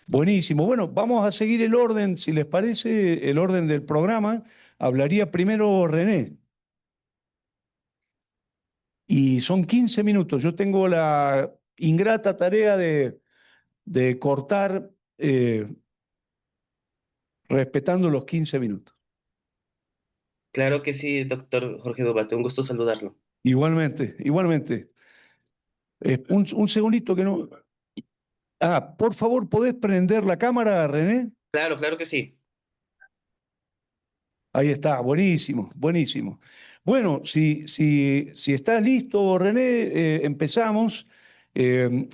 Buenísimo. Bueno, vamos a seguir el orden, si les parece, el orden del programa. Hablaría primero René y son 15 minutos. Yo tengo la ingrata tarea de cortar respetando los 15 minutos. Claro que sí, doctor Jorge Dubato, un gusto saludarlo. Igualmente, igualmente. Un segundito que no. Ah, por favor, ¿podés prender la cámara, René? Claro, claro que sí. Ahí está, buenísimo, buenísimo. Bueno, si estás listo, René, empezamos. Eh,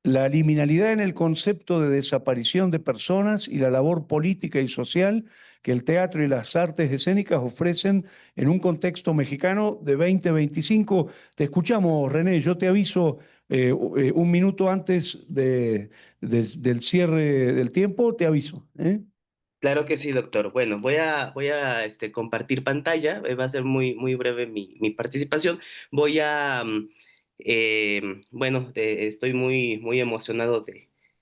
la liminalidad en el concepto de desaparición de personas y la labor política y social que el teatro y las artes escénicas ofrecen en un contexto mexicano de 2025. Te escuchamos, René. Yo te aviso un minuto antes del cierre del tiempo, te aviso. ¿Eh? Claro que sí, doctor. Bueno, voy a compartir pantalla. Va a ser muy breve mi participación. Voy a, bueno, estoy muy emocionado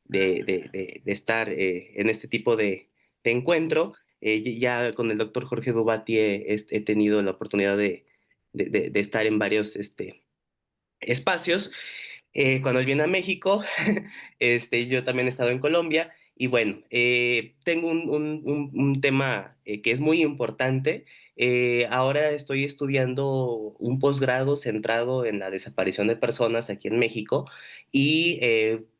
de estar en este tipo de encuentro. Ya con el doctor Jorge Dubati he tenido la oportunidad de estar en varios espacios. Cuando él viene a México, yo también he estado en Colombia y bueno, tengo un tema que es muy importante. Ahora estoy estudiando un posgrado centrado en la desaparición de personas aquí en México y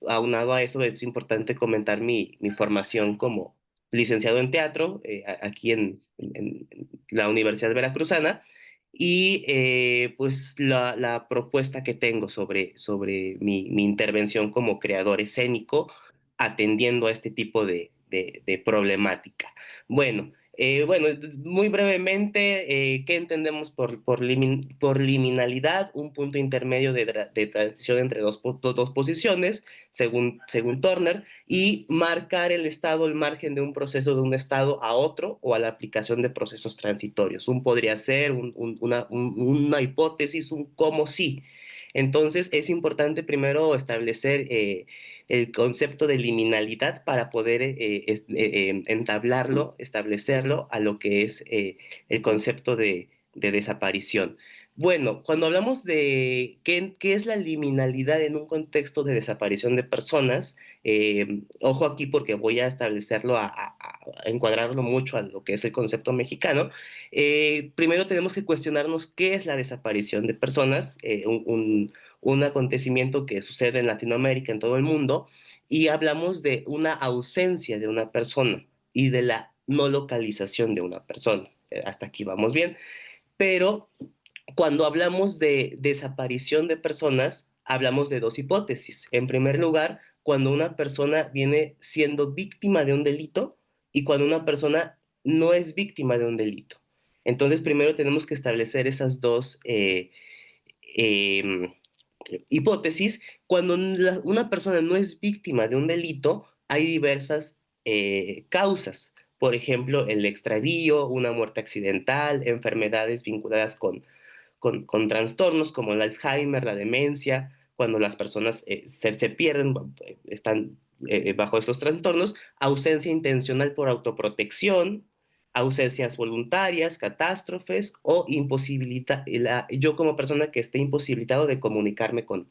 aunado a eso es importante comentar mi formación como licenciado en teatro aquí en la Universidad Veracruzana y pues la propuesta que tengo sobre mi intervención como creador escénico atendiendo a este tipo de problemática. Bueno, bueno, muy brevemente, ¿qué entendemos por liminalidad? Un punto intermedio de transición entre dos posiciones, según Turner, y marcar el estado al margen de un proceso de un estado a otro o a la aplicación de procesos transitorios. Un podría ser una hipótesis, un cómo sí. Entonces es importante primero establecer el concepto de liminalidad para poder entablarlo, establecerlo a lo que es el concepto de desaparición. Bueno, cuando hablamos de qué es la liminalidad en un contexto de desaparición de personas, ojo aquí porque voy a establecerlo, a encuadrarlo mucho a lo que es el concepto mexicano. Primero tenemos que cuestionarnos qué es la desaparición de personas, un acontecimiento que sucede en Latinoamérica, en todo el mundo, y hablamos de una ausencia de una persona y de la no localización de una persona. Hasta aquí vamos bien. Pero cuando hablamos de desaparición de personas, hablamos de dos hipótesis. En primer lugar, cuando una persona viene siendo víctima de un delito y cuando una persona no es víctima de un delito. Entonces, primero tenemos que establecer esas dos eh, hipótesis. Cuando una persona no es víctima de un delito, hay diversas causas. Por ejemplo, el extravío, una muerte accidental, enfermedades vinculadas con trastornos como el Alzheimer, la demencia, cuando las personas se pierden, están bajo esos trastornos, ausencia intencional por autoprotección, ausencias voluntarias, catástrofes o imposibilidad, yo como persona que esté imposibilitado de comunicarme con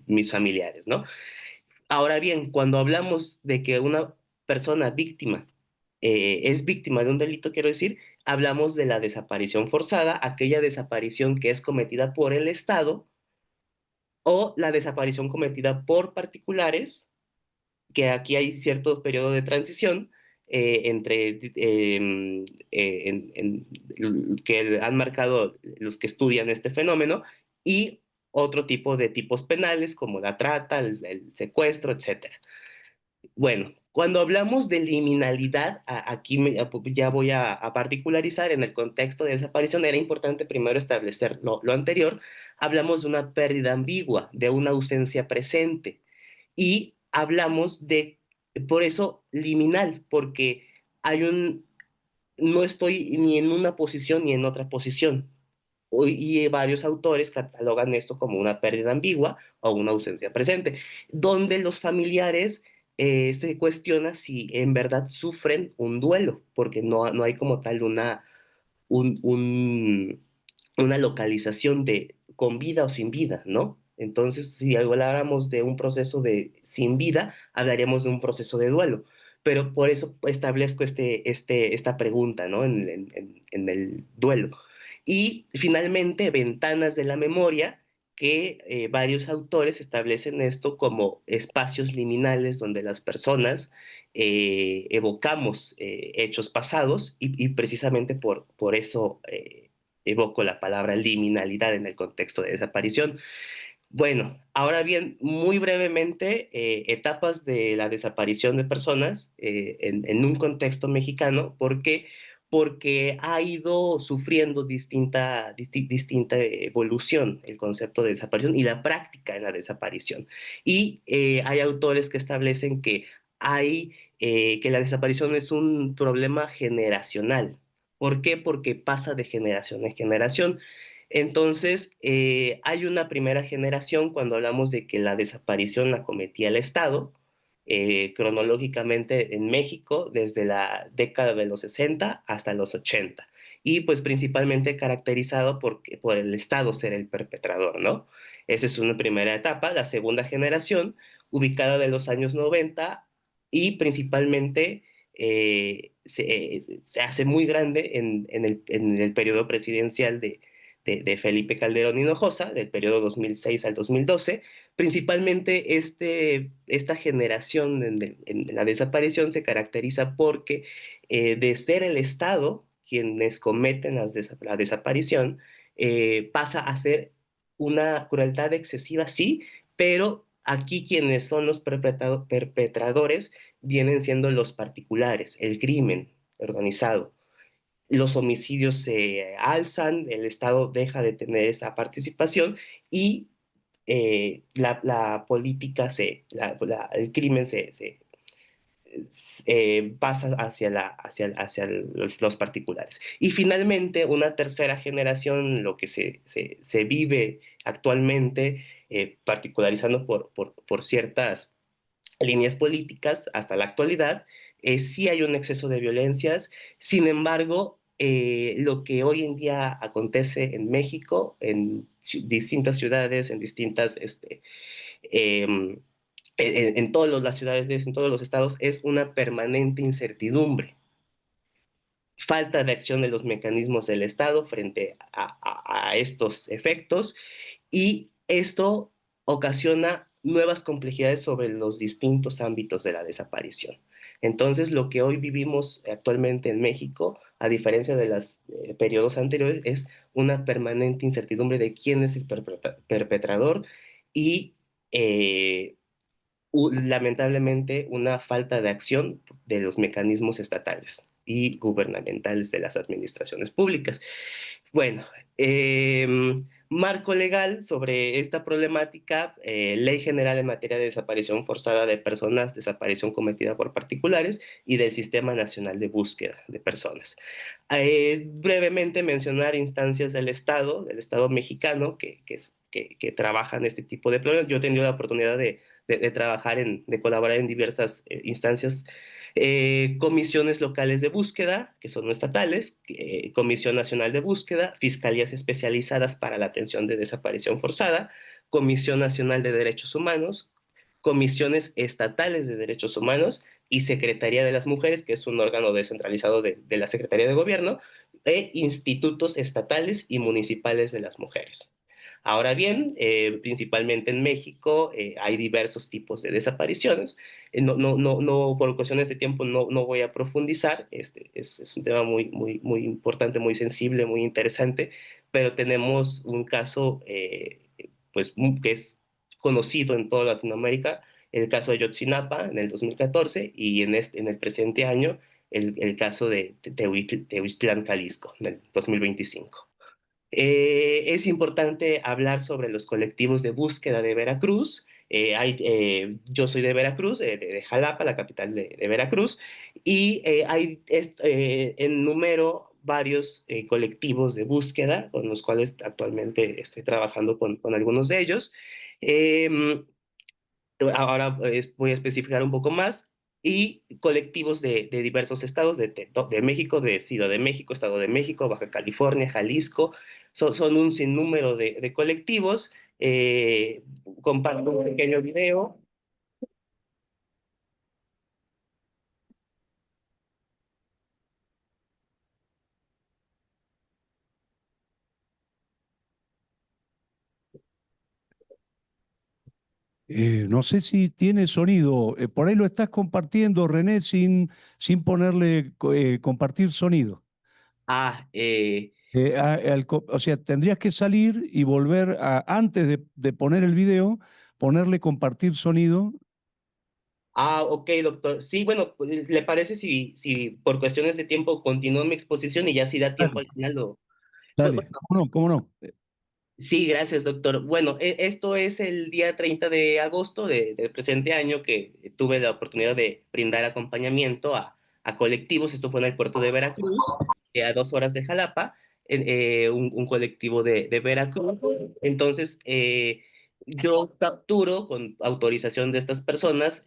mis familiares, ¿no? Ahora bien, cuando hablamos de que una persona víctima es víctima de un delito, quiero decir, hablamos de la desaparición forzada, aquella desaparición que es cometida por el Estado o la desaparición cometida por particulares, que aquí hay cierto periodo de transición que han marcado los que estudian este fenómeno y otro tipo de tipos penales como la trata, el secuestro, etcétera. Bueno, cuando hablamos de liminalidad, aquí ya voy a particularizar en el contexto de desaparición, era importante primero establecer lo anterior, hablamos de una pérdida ambigua, de una ausencia presente, y hablamos de, por eso, liminal, porque no estoy ni en una posición ni en otra posición. y varios autores catalogan esto como una pérdida ambigua o una ausencia presente, donde los familiares se cuestiona si en verdad sufren un duelo, porque no hay como tal un, un, una localización de con vida o sin vida, ¿no? Entonces, si habláramos de un proceso de sin vida, hablaríamos de un proceso de duelo. Pero por eso establezco esta pregunta, ¿no? En el duelo. Y finalmente, ventanas de la memoria, que varios autores establecen esto como espacios liminales donde las personas evocamos hechos pasados y precisamente por eso evoco la palabra liminalidad en el contexto de desaparición. Bueno, ahora bien, muy brevemente, etapas de la desaparición de personas en un contexto mexicano, porque ha ido sufriendo distinta evolución el concepto de desaparición y la práctica en la desaparición. Y hay autores que establecen que la desaparición es un problema generacional. ¿Por qué? Porque pasa de generación en generación. Entonces, hay una primera generación cuando hablamos de que la desaparición la cometía el Estado, cronológicamente en México desde la década de los 60 hasta los 80, y pues principalmente caracterizado por el Estado ser el perpetrador, ¿no? Esa es una primera etapa. La segunda generación, ubicada de los años 90 y principalmente se hace muy grande en el periodo presidencial de Felipe Calderón Hinojosa, del periodo 2006 al 2012. Principalmente esta generación en la desaparición se caracteriza porque de ser el Estado quienes cometen la desaparición, pasa a ser una crueldad excesiva, sí, pero aquí quienes son los perpetradores vienen siendo los particulares, el crimen organizado. Los homicidios se alzan, el Estado deja de tener esa participación y la política, el crimen pasa hacia los particulares. Y finalmente, una tercera generación, lo que se vive actualmente, particularizando por ciertas líneas políticas hasta la actualidad, sí hay un exceso de violencias. Sin embargo, lo que hoy en día acontece en México, en distintas ciudades, en distintas, em, en todas las ciudades, en todos los estados, es una permanente incertidumbre, falta de acción de los mecanismos del Estado frente a estos efectos, y esto ocasiona nuevas complejidades sobre los distintos ámbitos de la desaparición. Entonces, lo que hoy vivimos actualmente en México, a diferencia de los periodos anteriores, es una permanente incertidumbre de quién es el perpetrador y eh, lamentablemente una falta de acción de los mecanismos estatales y gubernamentales de las administraciones públicas. Bueno, marco legal sobre esta problemática, Ley General en materia de desaparición forzada de personas, desaparición cometida por particulares y del Sistema Nacional de Búsqueda de Personas. Brevemente mencionar instancias del Estado mexicano que trabajan este tipo de problemas. Yo he tenido la oportunidad de trabajar, de colaborar en diversas instancias, comisiones locales de búsqueda, que son estatales, Comisión Nacional de Búsqueda, fiscalías especializadas para la atención de desaparición forzada, Comisión Nacional de Derechos Humanos, comisiones estatales de derechos humanos y Secretaría de las Mujeres, que es un órgano descentralizado de la Secretaría de Gobierno, e institutos estatales y municipales de las mujeres. Ahora bien, principalmente en México hay diversos tipos de desapariciones. Por cuestiones de tiempo no voy a profundizar. Es un tema muy importante, muy sensible, muy interesante, pero tenemos un caso pues, que es conocido en toda Latinoamérica, el caso de Yotzinapa en el 2014 y en el presente año el caso de Tehuistlán, Jalisco, en el 2025. Es importante hablar sobre los colectivos de búsqueda de Veracruz. Yo soy de Veracruz, de Jalapa, la capital de Veracruz, y hay en número varios colectivos de búsqueda con los cuales actualmente estoy trabajando con algunos de ellos. Em, Ahora voy a especificar un poco más. Y colectivos de diversos estados, de México, de Ciudad de México, Estado de México, Baja California, Jalisco. Son un sinnúmero de colectivos. Comparto un pequeño video. No sé si tiene sonido. Por ahí lo estás compartiendo, René, sin ponerle compartir sonido. Ah, O sea, tendrías que salir y volver antes de poner el video, ponerle compartir sonido. ok, doctor. Sí, bueno, pues, ¿le parece si por cuestiones de tiempo continúo mi exposición y ya si da tiempo Dale, al final lo... dale. ¿Cómo no? ¿Cómo no? Sí, gracias, doctor. Bueno, esto es el día 30 de agosto del presente año que tuve la oportunidad de brindar acompañamiento a colectivos. Esto fue en el puerto de Veracruz, a 2 horas de Jalapa, un colectivo de Veracruz. Entonces, yo capturo con autorización de estas personas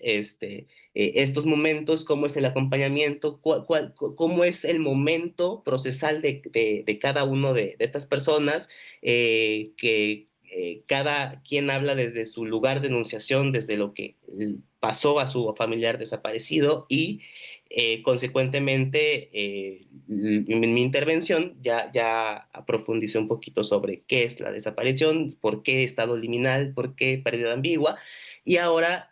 estos momentos, cómo es el acompañamiento, cómo es el momento procesal de cada uno de estas personas, que cada quien habla desde su lugar de enunciación, desde lo que pasó a su familiar desaparecido y consecuentemente en mi intervención ya profundicé un poquito sobre qué es la desaparición, por qué estado liminal, por qué pérdida ambigua. Y ahora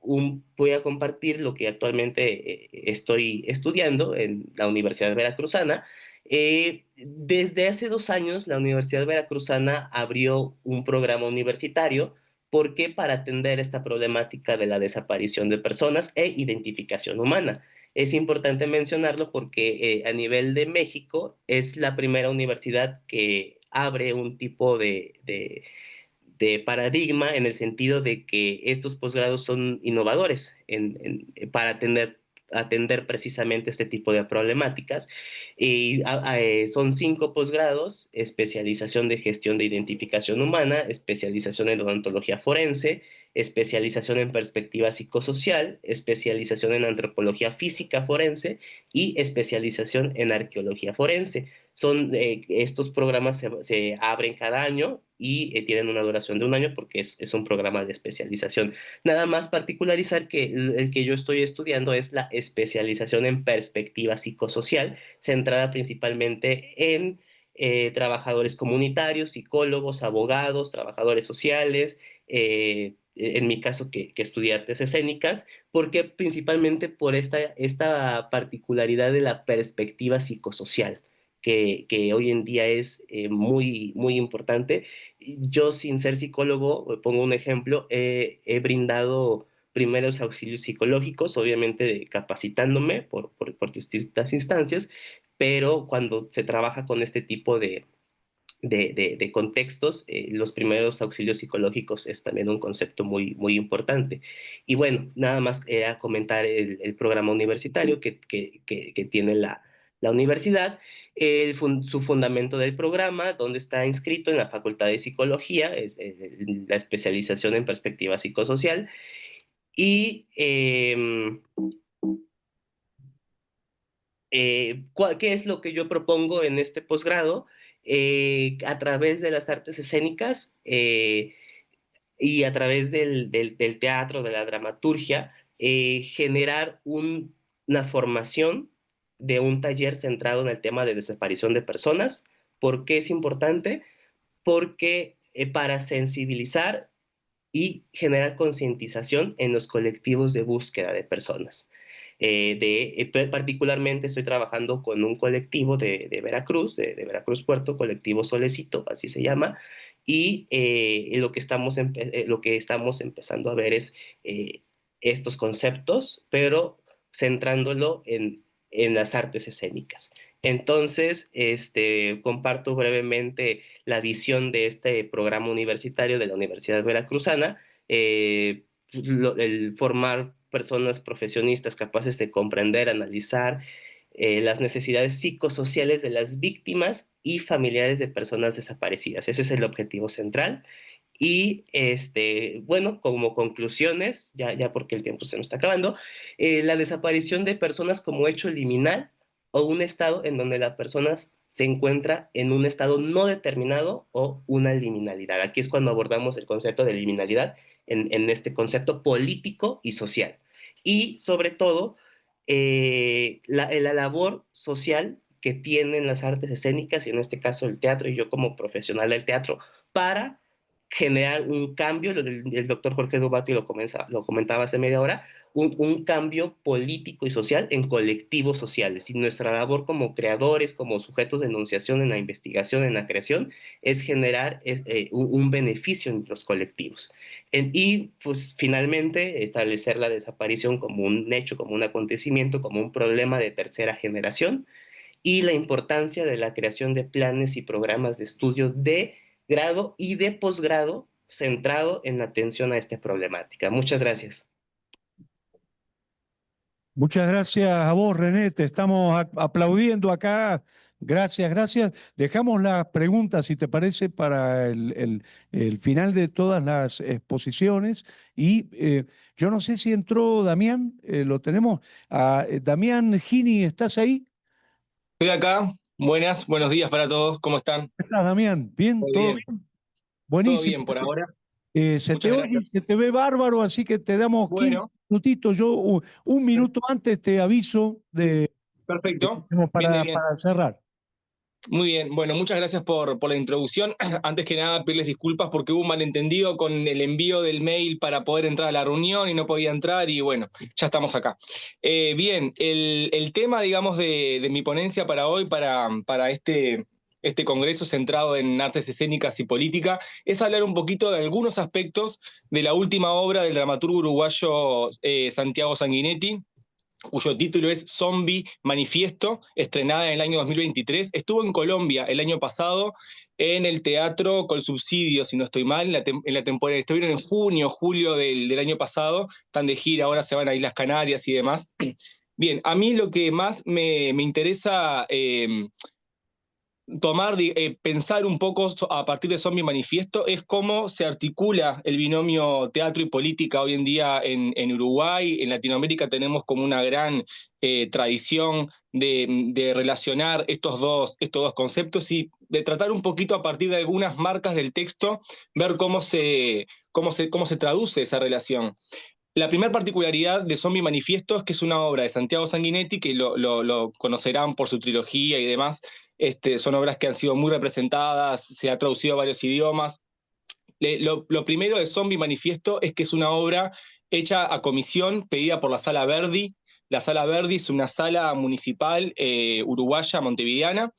voy a compartir lo que actualmente estoy estudiando en la Universidad Veracruzana. Desde hace 2 años, la Universidad Veracruzana abrió un programa universitario. ¿Por qué? Para atender esta problemática de la desaparición de personas e identificación humana. Es importante mencionarlo porque a nivel de México es la primera universidad que abre un tipo de paradigma en el sentido de que estos posgrados son innovadores para atender precisamente este tipo de problemáticas. Y son 5 posgrados: especialización de gestión de identificación humana, especialización en odontología forense, especialización en perspectiva psicosocial, especialización en antropología física forense y especialización en arqueología forense. Estos programas se abren cada año y tienen una duración de un año porque es un programa de especialización. Nada más particularizar que el que yo estoy estudiando es la especialización en perspectiva psicosocial, centrada principalmente en trabajadores comunitarios, psicólogos, abogados, trabajadores sociales, en mi caso que estudié artes escénicas, porque principalmente por esta particularidad de la perspectiva psicosocial que hoy en día es muy importante. Yo, sin ser psicólogo, pongo un ejemplo, he brindado primeros auxilios psicológicos, obviamente capacitándome por distintas instancias, pero cuando se trabaja con este tipo de contextos, los primeros auxilios psicológicos es también un concepto muy importante. Y bueno, nada más era comentar el programa universitario que tiene la universidad, su fundamento del programa, donde está inscrito en la Facultad de Psicología, la especialización en perspectiva psicosocial. Y ¿qué es lo que yo propongo en este posgrado? A través de las artes escénicas y a través del teatro, de la dramaturgia, generar una formación de un taller centrado en el tema de desaparición de personas. ¿Por qué es importante? Porque para sensibilizar y generar concientización en los colectivos de búsqueda de personas. Particularmente estoy trabajando con un colectivo de Veracruz, de Veracruz Puerto, colectivo Solecito, así se llama, y lo que estamos empezando a ver es estos conceptos, pero centrándolo en las artes escénicas. Entonces, comparto brevemente la visión de este programa universitario de la Universidad Veracruzana, el formar personas profesionistas capaces de comprender, analizar las necesidades psicosociales de las víctimas y familiares de personas desaparecidas. Ese es el objetivo central. Y bueno, como conclusiones, ya porque el tiempo se nos está acabando, la desaparición de personas como hecho liminal o un estado en donde la persona se encuentra en un estado no determinado o una liminalidad. Aquí es cuando abordamos el concepto de liminalidad en este concepto político y social. Y sobre todo, la labor social que tienen las artes escénicas, y en este caso el teatro, y yo como profesional del teatro, para generar un cambio, el doctor Jorge Dubati lo comentaba hace media hora, un cambio político y social en colectivos sociales. Y nuestra labor como creadores, como sujetos de enunciación en la investigación, en la creación, es generar un beneficio en los colectivos. Y pues finalmente establecer la desaparición como un hecho, como un acontecimiento, como un problema de tercera generación, y la importancia de la creación de planes y programas de estudio de grado y de posgrado centrado en la atención a esta problemática. Muchas gracias. Muchas gracias a vos, René. Te estamos aplaudiendo acá. Gracias, gracias. Dejamos las preguntas, si te parece, para el final de todas las exposiciones. Y yo no sé si entró Damián, lo tenemos. Damián Gini, ¿estás ahí? Estoy acá. Buenos días para todos. ¿Cómo están? ¿Cómo estás, Damián? ¿Bien? Todo ¿Todo bien. bien? Todo Buenísimo. bien por ahora. Se te Muchas oye gracias. y se te ve bárbaro, así que te damos 15 Bueno, minutitos. Yo un minuto antes te aviso de que perfecto. tenemos Bien, bien, bien. para cerrar. Muy bien. Bueno, muchas gracias por la introducción. Antes que nada, pedirles disculpas porque hubo un malentendido con el envío del mail para poder entrar a la reunión y no podía entrar y bueno, ya estamos acá. Bien, el tema, digamos, de mi ponencia para hoy, para este congreso centrado en artes escénicas y política, es hablar un poquito de algunos aspectos de la última obra del dramaturgo uruguayo Santiago Sanguinetti, cuyo título es Zombie Manifiesto, estrenada en el año 2023. Estuvo en Colombia el año pasado en el Teatro Colsubsidio, si no estoy mal, en la temporada. Estuvieron en junio, julio del año pasado, están de gira, ahora se van a Islas Canarias y demás. Bien, a mí lo que más me interesa pensar un poco a partir de Zombie Manifiesto es cómo se articula el binomio teatro y política hoy en día en Uruguay. En Latinoamérica tenemos como una gran tradición de relacionar estos dos conceptos y de tratar un poquito a partir de algunas marcas del texto, ver cómo se traduce esa relación. La primera particularidad de Zombie Manifiesto es que es una obra de Santiago Sanguinetti, que lo conocerán por su trilogía y demás. Son obras que han sido muy representadas, se ha traducido a varios idiomas. Lo primero de Zombie Manifiesto es que es una obra hecha a comisión, pedida por la Sala Verdi. La Sala Verdi es una sala municipal uruguaya, montevideana,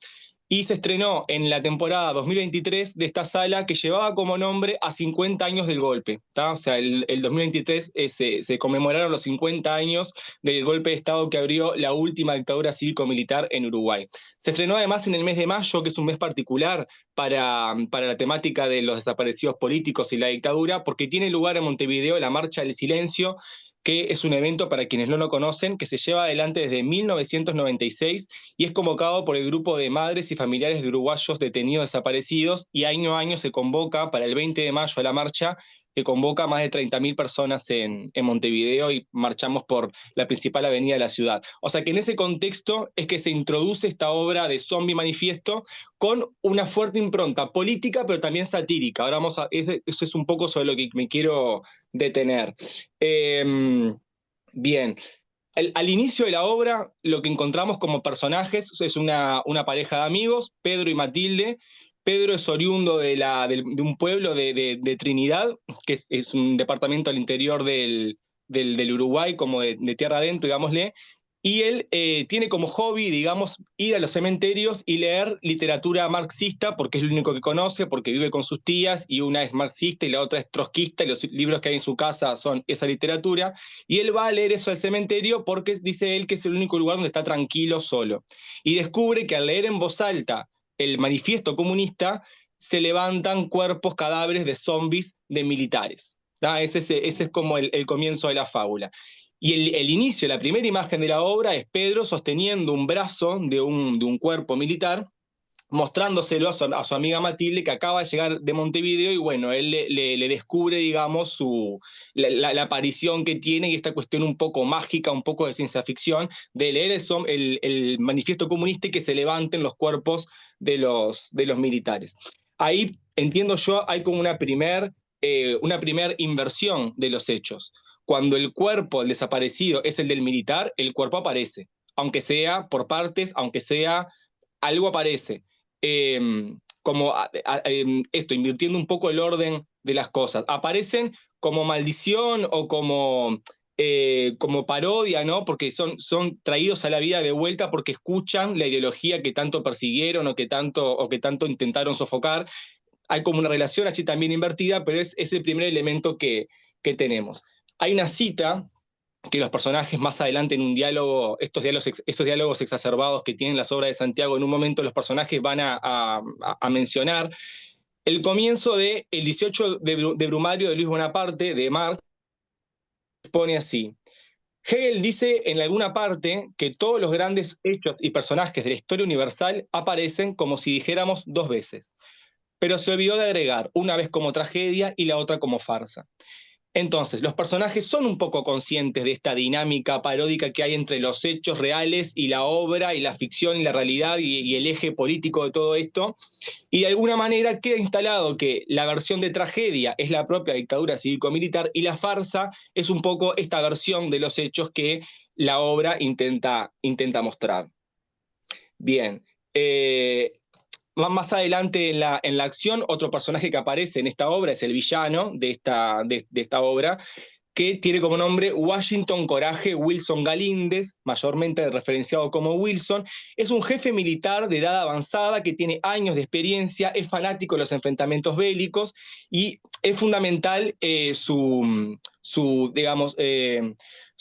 y se estrenó en la temporada 2023 de esta sala que llevaba como nombre a 50 años del golpe. ¿Tá? O sea, el 2023 se conmemoraron los 50 años del golpe de Estado que abrió la última dictadura cívico-militar en Uruguay. Se estrenó además en el mes de mayo, que es un mes particular para la temática de los desaparecidos políticos y la dictadura, porque tiene lugar en Montevideo la Marcha del Silencio, que es un evento, para quienes no lo conocen, que se lleva adelante desde 1996 y es convocado por el grupo de madres y familiares de uruguayos detenidos desaparecidos, y año a año se convoca para el 20 de mayo a la marcha, que convoca a más de 30.000 personas en Montevideo, y marchamos por la principal avenida de la ciudad. O sea que en ese contexto es que se introduce esta obra de Zombie Manifiesto con una fuerte impronta política, pero también satírica. Ahora eso es un poco sobre lo que me quiero detener. Bien, al inicio de la obra lo que encontramos como personajes es una pareja de amigos, Pedro y Matilde. Pedro es oriundo de un pueblo de Trinidad, que es un departamento al interior del Uruguay, como de tierra adentro, digámosle, y él tiene como hobby, digamos, ir a los cementerios y leer literatura marxista, porque es lo único que conoce, porque vive con sus tías, y una es marxista y la otra es trotskista, y los libros que hay en su casa son esa literatura, y él va a leer eso al cementerio porque dice él que es el único lugar donde está tranquilo solo. Y descubre que al leer en voz alta el manifiesto comunista, se levantan cuerpos, cadáveres de zombies de militares. ¿Tá? Ese es como el comienzo de la fábula. Y el inicio, la primera imagen de la obra es Pedro sosteniendo un brazo de un cuerpo militar, mostrándoselo a su amiga Matilde, que acaba de llegar de Montevideo, y bueno, él le descubre, digamos, la aparición que tiene y esta cuestión un poco mágica, un poco de ciencia ficción, de leer el manifiesto comunista y que se levanten los cuerpos de los militares. Ahí, entiendo yo, hay como una primer inversión de los hechos. Cuando el cuerpo, el desaparecido, es el del militar, el cuerpo aparece, aunque sea por partes, aunque sea algo aparece. Como esto, invirtiendo un poco el orden de las cosas. Aparecen como maldición o como parodia, ¿no? Porque son traídos a la vida de vuelta porque escuchan la ideología que tanto persiguieron o que tanto intentaron sofocar. Hay como una relación allí también invertida, pero es el primer elemento que tenemos. Hay una cita que los personajes más adelante en un diálogo, estos diálogos exacerbados que tienen las obras de Santiago, en un momento los personajes van a mencionar el comienzo de El 18 de Brumario de Luis Bonaparte, de Marx, pone así. Hegel dice en alguna parte que todos los grandes hechos y personajes de la historia universal aparecen como si dijéramos dos veces, pero se olvidó de agregar una vez como tragedia y la otra como farsa. Entonces, los personajes son un poco conscientes de esta dinámica paródica que hay entre los hechos reales y la obra y la ficción y la realidad y el eje político de todo esto, y de alguna manera queda instalado que la versión de tragedia es la propia dictadura cívico-militar y la farsa es un poco esta versión de los hechos que la obra intenta mostrar. Bien. Más adelante en la acción, otro personaje que aparece en esta obra es el villano de esta obra, que tiene como nombre Washington Coraje Wilson Galíndez, mayormente referenciado como Wilson. Es un jefe militar de edad avanzada que tiene años de experiencia, es fanático de los enfrentamientos bélicos y es fundamental digamos,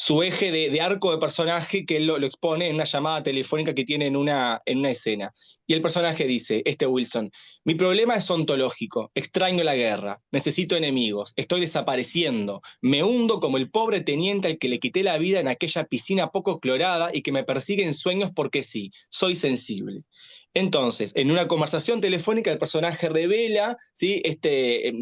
su eje de arco de personaje que él lo expone en una llamada telefónica que tiene en una escena. Y el personaje dice, Wilson, mi problema es ontológico, extraño la guerra, necesito enemigos, estoy desapareciendo, me hundo como el pobre teniente al que le quité la vida en aquella piscina poco clorada y que me persigue en sueños porque sí, soy sensible. Entonces, en una conversación telefónica el personaje revela, ¿sí?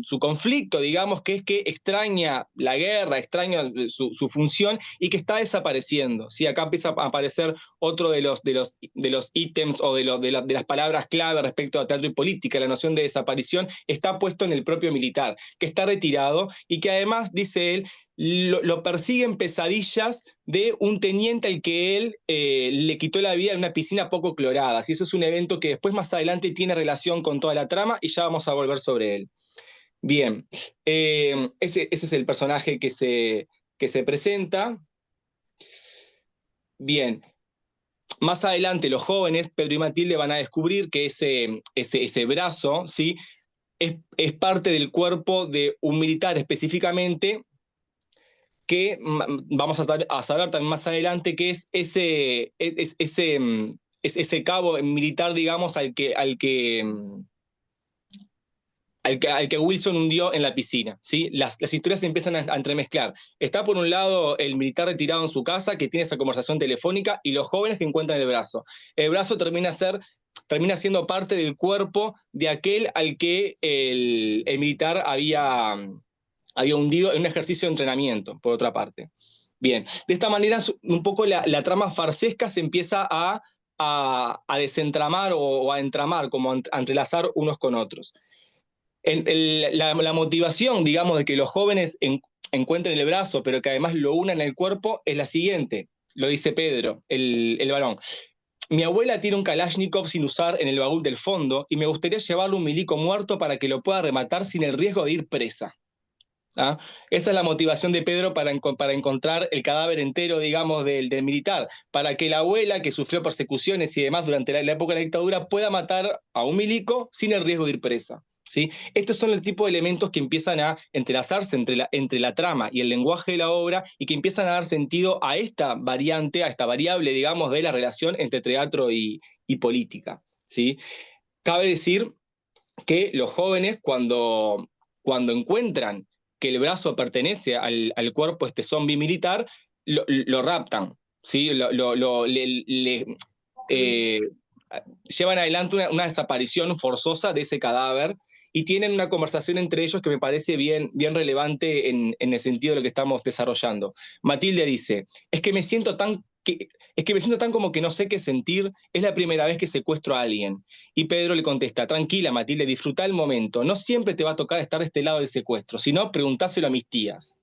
Su conflicto, digamos, que es que extraña la guerra, extraña su función y que está desapareciendo. ¿Sí? Acá empieza a aparecer otro de los ítems o de las palabras clave respecto a teatro y política. La noción de desaparición está puesto en el propio militar, que está retirado y que además, dice él, lo persiguen pesadillas de un teniente al que él le quitó la vida en una piscina poco clorada. ¿Sí? Eso es un evento que después más adelante tiene relación con toda la trama y ya vamos a volver sobre él. Bien, ese es el personaje que se presenta. Bien, más adelante los jóvenes, Pedro y Matilde, van a descubrir que ese brazo, ¿sí? es parte del cuerpo de un militar específicamente que vamos a saber también más adelante que es ese cabo militar, digamos, al que Wilson hundió en la piscina. ¿Sí? Las historias se empiezan a entremezclar. Está por un lado el militar retirado en su casa que tiene esa conversación telefónica y los jóvenes que encuentran el brazo. El brazo termina siendo parte del cuerpo de aquel al que el militar había hundido en un ejercicio de entrenamiento, por otra parte. Bien, de esta manera un poco la trama farsesca se empieza a desentramar o a entramar, como a entrelazar unos con otros. La motivación, digamos, de que los jóvenes encuentren el brazo, pero que además lo unan al cuerpo, es la siguiente, lo dice Pedro, el varón. Mi abuela tiene un Kalashnikov sin usar en el baúl del fondo y me gustaría llevarle un milico muerto para que lo pueda rematar sin el riesgo de ir presa. ¿Ah? Esa es la motivación de Pedro para encontrar el cadáver entero, digamos, del militar, para que la abuela, que sufrió persecuciones y demás durante la época de la dictadura, pueda matar a un milico sin el riesgo de ir presa. ¿Sí? Estos son el tipo de elementos que empiezan a entrelazarse entre la trama y el lenguaje de la obra y que empiezan a dar sentido a esta variante, a esta variable, digamos, de la relación entre teatro y política. ¿Sí? Cabe decir que los jóvenes, cuando encuentran que el brazo pertenece al cuerpo zombie militar, lo raptan, ¿sí? Llevan adelante una desaparición forzosa de ese cadáver y tienen una conversación entre ellos que me parece bien relevante en el sentido de lo que estamos desarrollando. Matilde dice, es que me siento tan como que no sé qué sentir, es la primera vez que secuestro a alguien. Y Pedro le contesta, tranquila Matilde, disfruta el momento, no siempre te va a tocar estar de este lado del secuestro, sino preguntáselo a mis tías.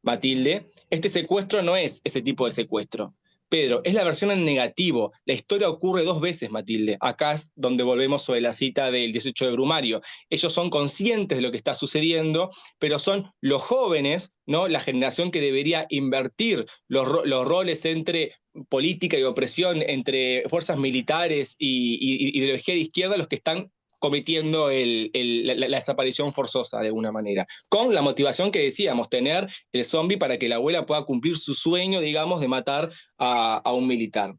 Matilde, este secuestro no es ese tipo de secuestro. Pedro, es la versión en negativo. La historia ocurre 2 veces, Matilde. Acá es donde volvemos sobre la cita del 18 de Brumario. Ellos son conscientes de lo que está sucediendo, pero son los jóvenes, ¿no? La generación que debería invertir los roles entre política y opresión, entre fuerzas militares y ideología de izquierda, los que están cometiendo la desaparición forzosa de alguna manera, con la motivación que decíamos, tener el zombie para que la abuela pueda cumplir su sueño, digamos, de matar a un militar.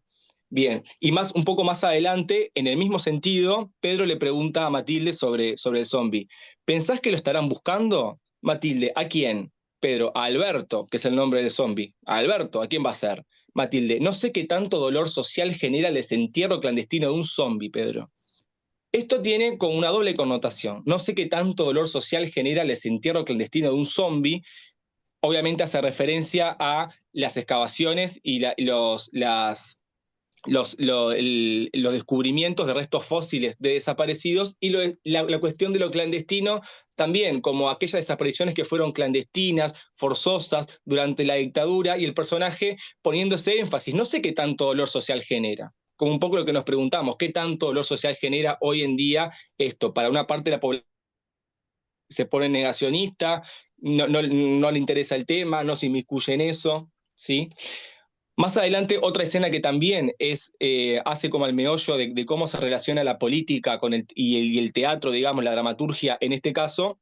Bien, y un poco más adelante, en el mismo sentido, Pedro le pregunta a Matilde sobre el zombie. ¿Pensás que lo estarán buscando? Matilde, ¿a quién? Pedro, a Alberto, que es el nombre del zombie. A Alberto, ¿a quién va a ser? Matilde, no sé qué tanto dolor social genera el desentierro clandestino de un zombie, Pedro. Esto tiene como una doble connotación. No sé qué tanto dolor social genera el desentierro clandestino de un zombie. Obviamente hace referencia a las excavaciones y los descubrimientos de restos fósiles de desaparecidos y la cuestión de lo clandestino también, como aquellas desapariciones que fueron clandestinas, forzosas durante la dictadura y el personaje poniéndose énfasis. No sé qué tanto dolor social genera. Como un poco lo que nos preguntamos, ¿qué tanto dolor social genera hoy en día esto? Para una parte de la población se pone negacionista, no le interesa el tema, no se inmiscuye en eso, ¿sí? Más adelante, otra escena que también hace como el meollo de cómo se relaciona la política con y el teatro, digamos, la dramaturgia en este caso,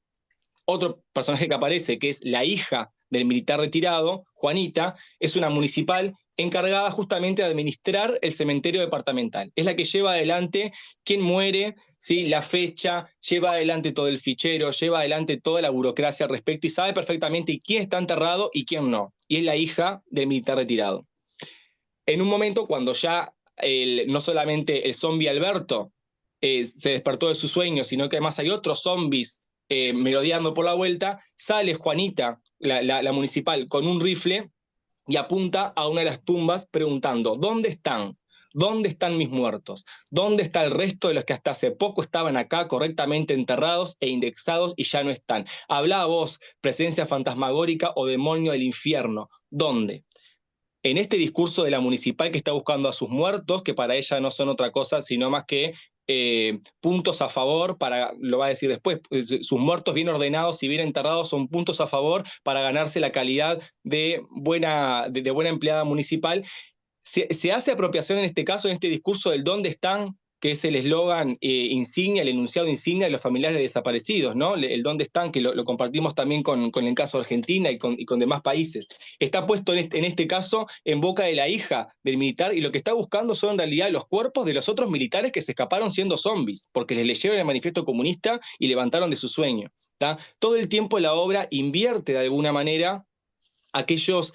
otro personaje que aparece, que es la hija del militar retirado, Juanita, es una municipal encargada justamente de administrar el cementerio departamental. Es la que lleva adelante quién muere, ¿sí? La fecha, lleva adelante todo el fichero, lleva adelante toda la burocracia al respecto y sabe perfectamente quién está enterrado y quién no. Y es la hija del militar retirado. En un momento cuando ya no solamente el zombie Alberto se despertó de su sueño, sino que además hay otros zombies merodeando por la vuelta, sale Juanita, la municipal, con un rifle y apunta a una de las tumbas preguntando, ¿dónde están? ¿Dónde están mis muertos? ¿Dónde está el resto de los que hasta hace poco estaban acá correctamente enterrados e indexados y ya no están? Habla vos, presencia fantasmagórica o demonio del infierno. ¿Dónde? En este discurso de la municipal que está buscando a sus muertos, que para ella no son otra cosa, sino más que puntos a favor, lo va a decir después, sus muertos bien ordenados y bien enterrados son puntos a favor para ganarse la calidad de buena empleada municipal. Se hace apropiación en este caso, en este discurso del dónde están, que es el eslogan insignia, el enunciado insignia de los familiares desaparecidos, ¿no? El dónde están, que lo compartimos también con el caso de Argentina y con demás países. Está puesto en este caso en boca de la hija del militar y lo que está buscando son en realidad los cuerpos de los otros militares que se escaparon siendo zombies, porque les leyeron el manifiesto comunista y levantaron de su sueño. ¿Tá? Todo el tiempo la obra invierte de alguna manera aquellos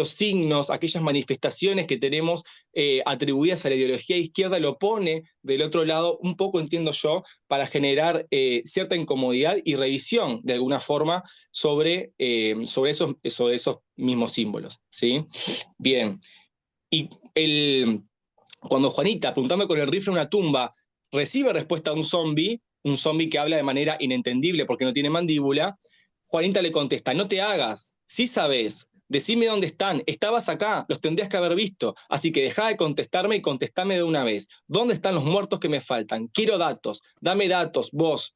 signos, aquellas manifestaciones que tenemos atribuidas a la ideología izquierda, lo pone del otro lado, un poco entiendo yo, para generar cierta incomodidad y revisión, de alguna forma, sobre esos mismos símbolos. ¿Sí? Bien. Y cuando Juanita, apuntando con el rifle a una tumba, recibe respuesta a un zombie que habla de manera inentendible porque no tiene mandíbula, Juanita le contesta, no te hagas, sí sabes, decime dónde están, estabas acá, los tendrías que haber visto, así que deja de contestarme y contestame de una vez. ¿Dónde están los muertos que me faltan? Quiero datos, dame datos, vos.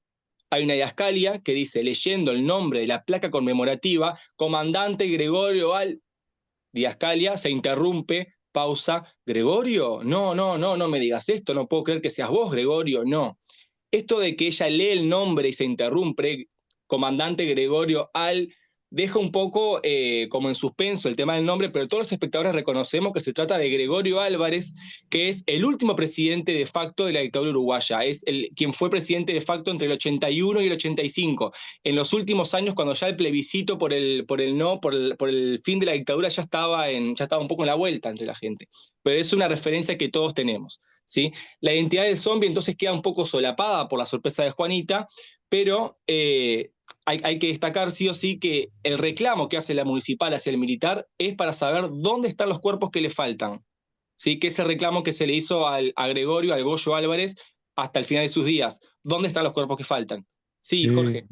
Hay una didascalia que dice, leyendo el nombre de la placa conmemorativa, comandante Gregorio Al... Didascalia se interrumpe, pausa, ¿Gregorio? No me digas esto, no puedo creer que seas vos, Gregorio, no. Esto de que ella lee el nombre y se interrumpe, comandante Gregorio Al deja un poco como en suspenso el tema del nombre, pero todos los espectadores reconocemos que se trata de Gregorio Álvarez, que es el último presidente de facto de la dictadura uruguaya, es quien fue presidente de facto entre el 81 y el 85. En los últimos años, cuando ya el plebiscito por el fin de la dictadura ya estaba un poco en la vuelta entre la gente. Pero es una referencia que todos tenemos, ¿sí? La identidad del zombie entonces queda un poco solapada por la sorpresa de Juanita, pero hay que destacar sí o sí que el reclamo que hace la municipal hacia el militar es para saber dónde están los cuerpos que le faltan, ¿sí? Que es el reclamo que se le hizo a Gregorio, al Goyo Álvarez, hasta el final de sus días. ¿Dónde están los cuerpos que faltan? Sí, Jorge.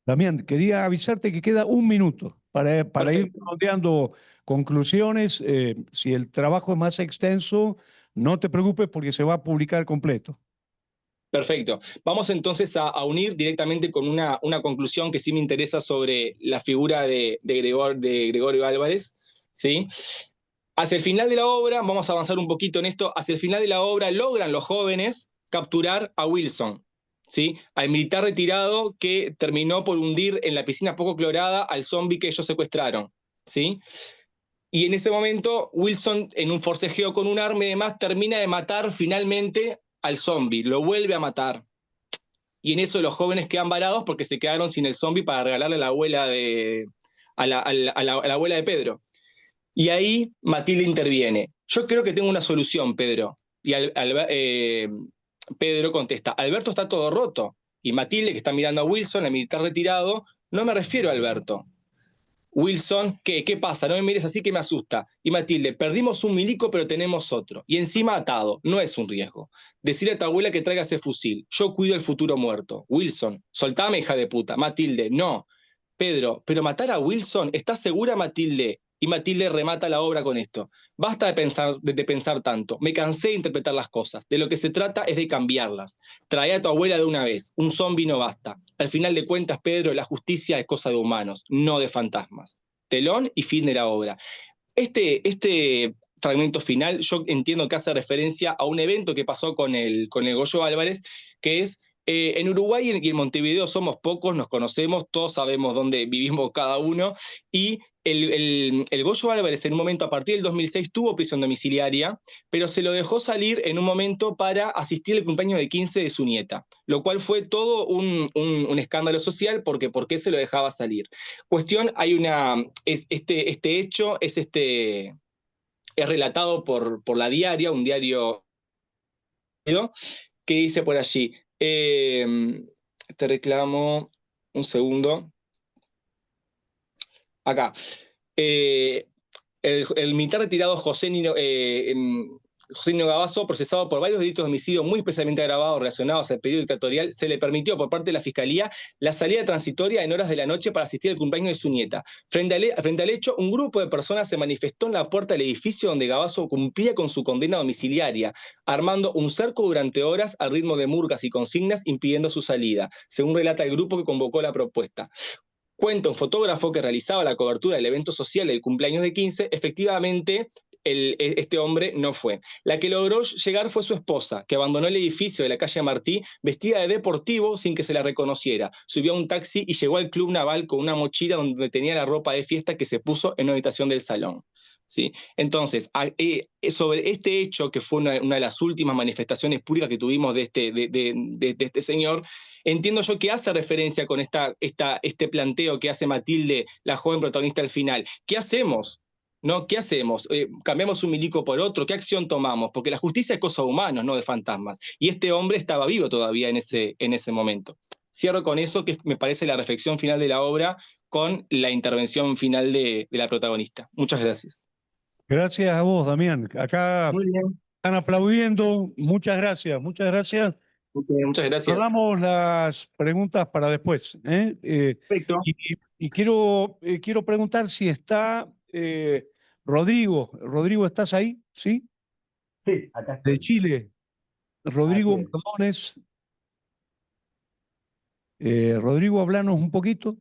Damián, quería avisarte que queda un minuto para ir Perfecto. rodeando conclusiones. Si el trabajo es más extenso, no te preocupes porque se va a publicar completo. Perfecto. Vamos entonces a unir directamente con una conclusión que sí me interesa sobre la figura de Gregorio Álvarez, ¿sí? Hacia el final de la obra, vamos a avanzar un poquito en esto, hacia el final de la obra logran los jóvenes capturar a Wilson, ¿sí? Al militar retirado que terminó por hundir en la piscina poco clorada al zombie que ellos secuestraron, ¿sí? Y en ese momento, Wilson, en un forcejeo con un arma y demás, termina de matar finalmente al zombie, lo vuelve a matar. Y en eso los jóvenes quedan varados porque se quedaron sin el zombie para regalarle a la abuela a la abuela de Pedro. Y ahí Matilde interviene. Yo creo que tengo una solución, Pedro. Y Pedro contesta, Alberto está todo roto. Y Matilde, que está mirando a Wilson, el militar retirado, no me refiero a Alberto. Wilson, ¿qué pasa? No me mires así que me asusta. Y Matilde, perdimos un milico pero tenemos otro. Y encima atado, no es un riesgo. Decirle a tu abuela que traiga ese fusil. Yo cuido el futuro muerto. Wilson, soltame, hija de puta. Matilde, no. Pedro, pero matar a Wilson, ¿estás segura, Matilde? Y Matilde remata la obra con esto. Basta de pensar tanto. Me cansé de interpretar las cosas. De lo que se trata es de cambiarlas. Trae a tu abuela de una vez. Un zombi no basta. Al final de cuentas, Pedro, la justicia es cosa de humanos, no de fantasmas. Telón y fin de la obra. Este fragmento final yo entiendo que hace referencia a un evento que pasó con el Goyo Álvarez, que es en Uruguay y en Montevideo somos pocos, nos conocemos, todos sabemos dónde vivimos cada uno, y el Goyo Álvarez en un momento, a partir del 2006, tuvo prisión domiciliaria, pero se lo dejó salir en un momento para asistir al cumpleaños de 15 de su nieta, lo cual fue todo un escándalo social, porque ¿por qué se lo dejaba salir? Cuestión, este hecho es relatado por La Diaria, un diario que dice por allí, te reclamo, un segundo, acá, el militar retirado José Nino Gabazo, procesado por varios delitos de homicidio muy especialmente agravados relacionados al periodo dictatorial, se le permitió por parte de la Fiscalía la salida transitoria en horas de la noche para asistir al cumpleaños de su nieta. Frente al hecho, un grupo de personas se manifestó en la puerta del edificio donde Gabazo cumplía con su condena domiciliaria, armando un cerco durante horas al ritmo de murgas y consignas, impidiendo su salida, según relata el grupo que convocó la propuesta. Cuenta un fotógrafo que realizaba la cobertura del evento social del cumpleaños de 15, efectivamente este hombre no fue. La que logró llegar fue su esposa, que abandonó el edificio de la calle Martí vestida de deportivo sin que se la reconociera. Subió a un taxi y llegó al Club Naval con una mochila donde tenía la ropa de fiesta que se puso en una habitación del salón. ¿Sí? Entonces, sobre este hecho, que fue una de las últimas manifestaciones públicas que tuvimos de este señor, entiendo yo que hace referencia con este planteo que hace Matilde, la joven protagonista al final. ¿Qué hacemos? ¿No? ¿Qué hacemos? ¿Cambiamos un milico por otro? ¿Qué acción tomamos? Porque la justicia es cosa de humanos, no de fantasmas. Y este hombre estaba vivo todavía en ese momento. Cierro con eso, que me parece la reflexión final de la obra, con la intervención final de la protagonista. Muchas gracias. Gracias a vos, Damián. Acá Muy bien. están aplaudiendo. Muchas gracias, muchas gracias. Muchas gracias. Guardamos las preguntas para después. Perfecto. Y quiero preguntar si está Rodrigo. Rodrigo, ¿estás ahí? ¿Sí? Sí, acá estoy. De Chile. Rodrigo Así es. Mardones. Rodrigo, hablanos un poquito.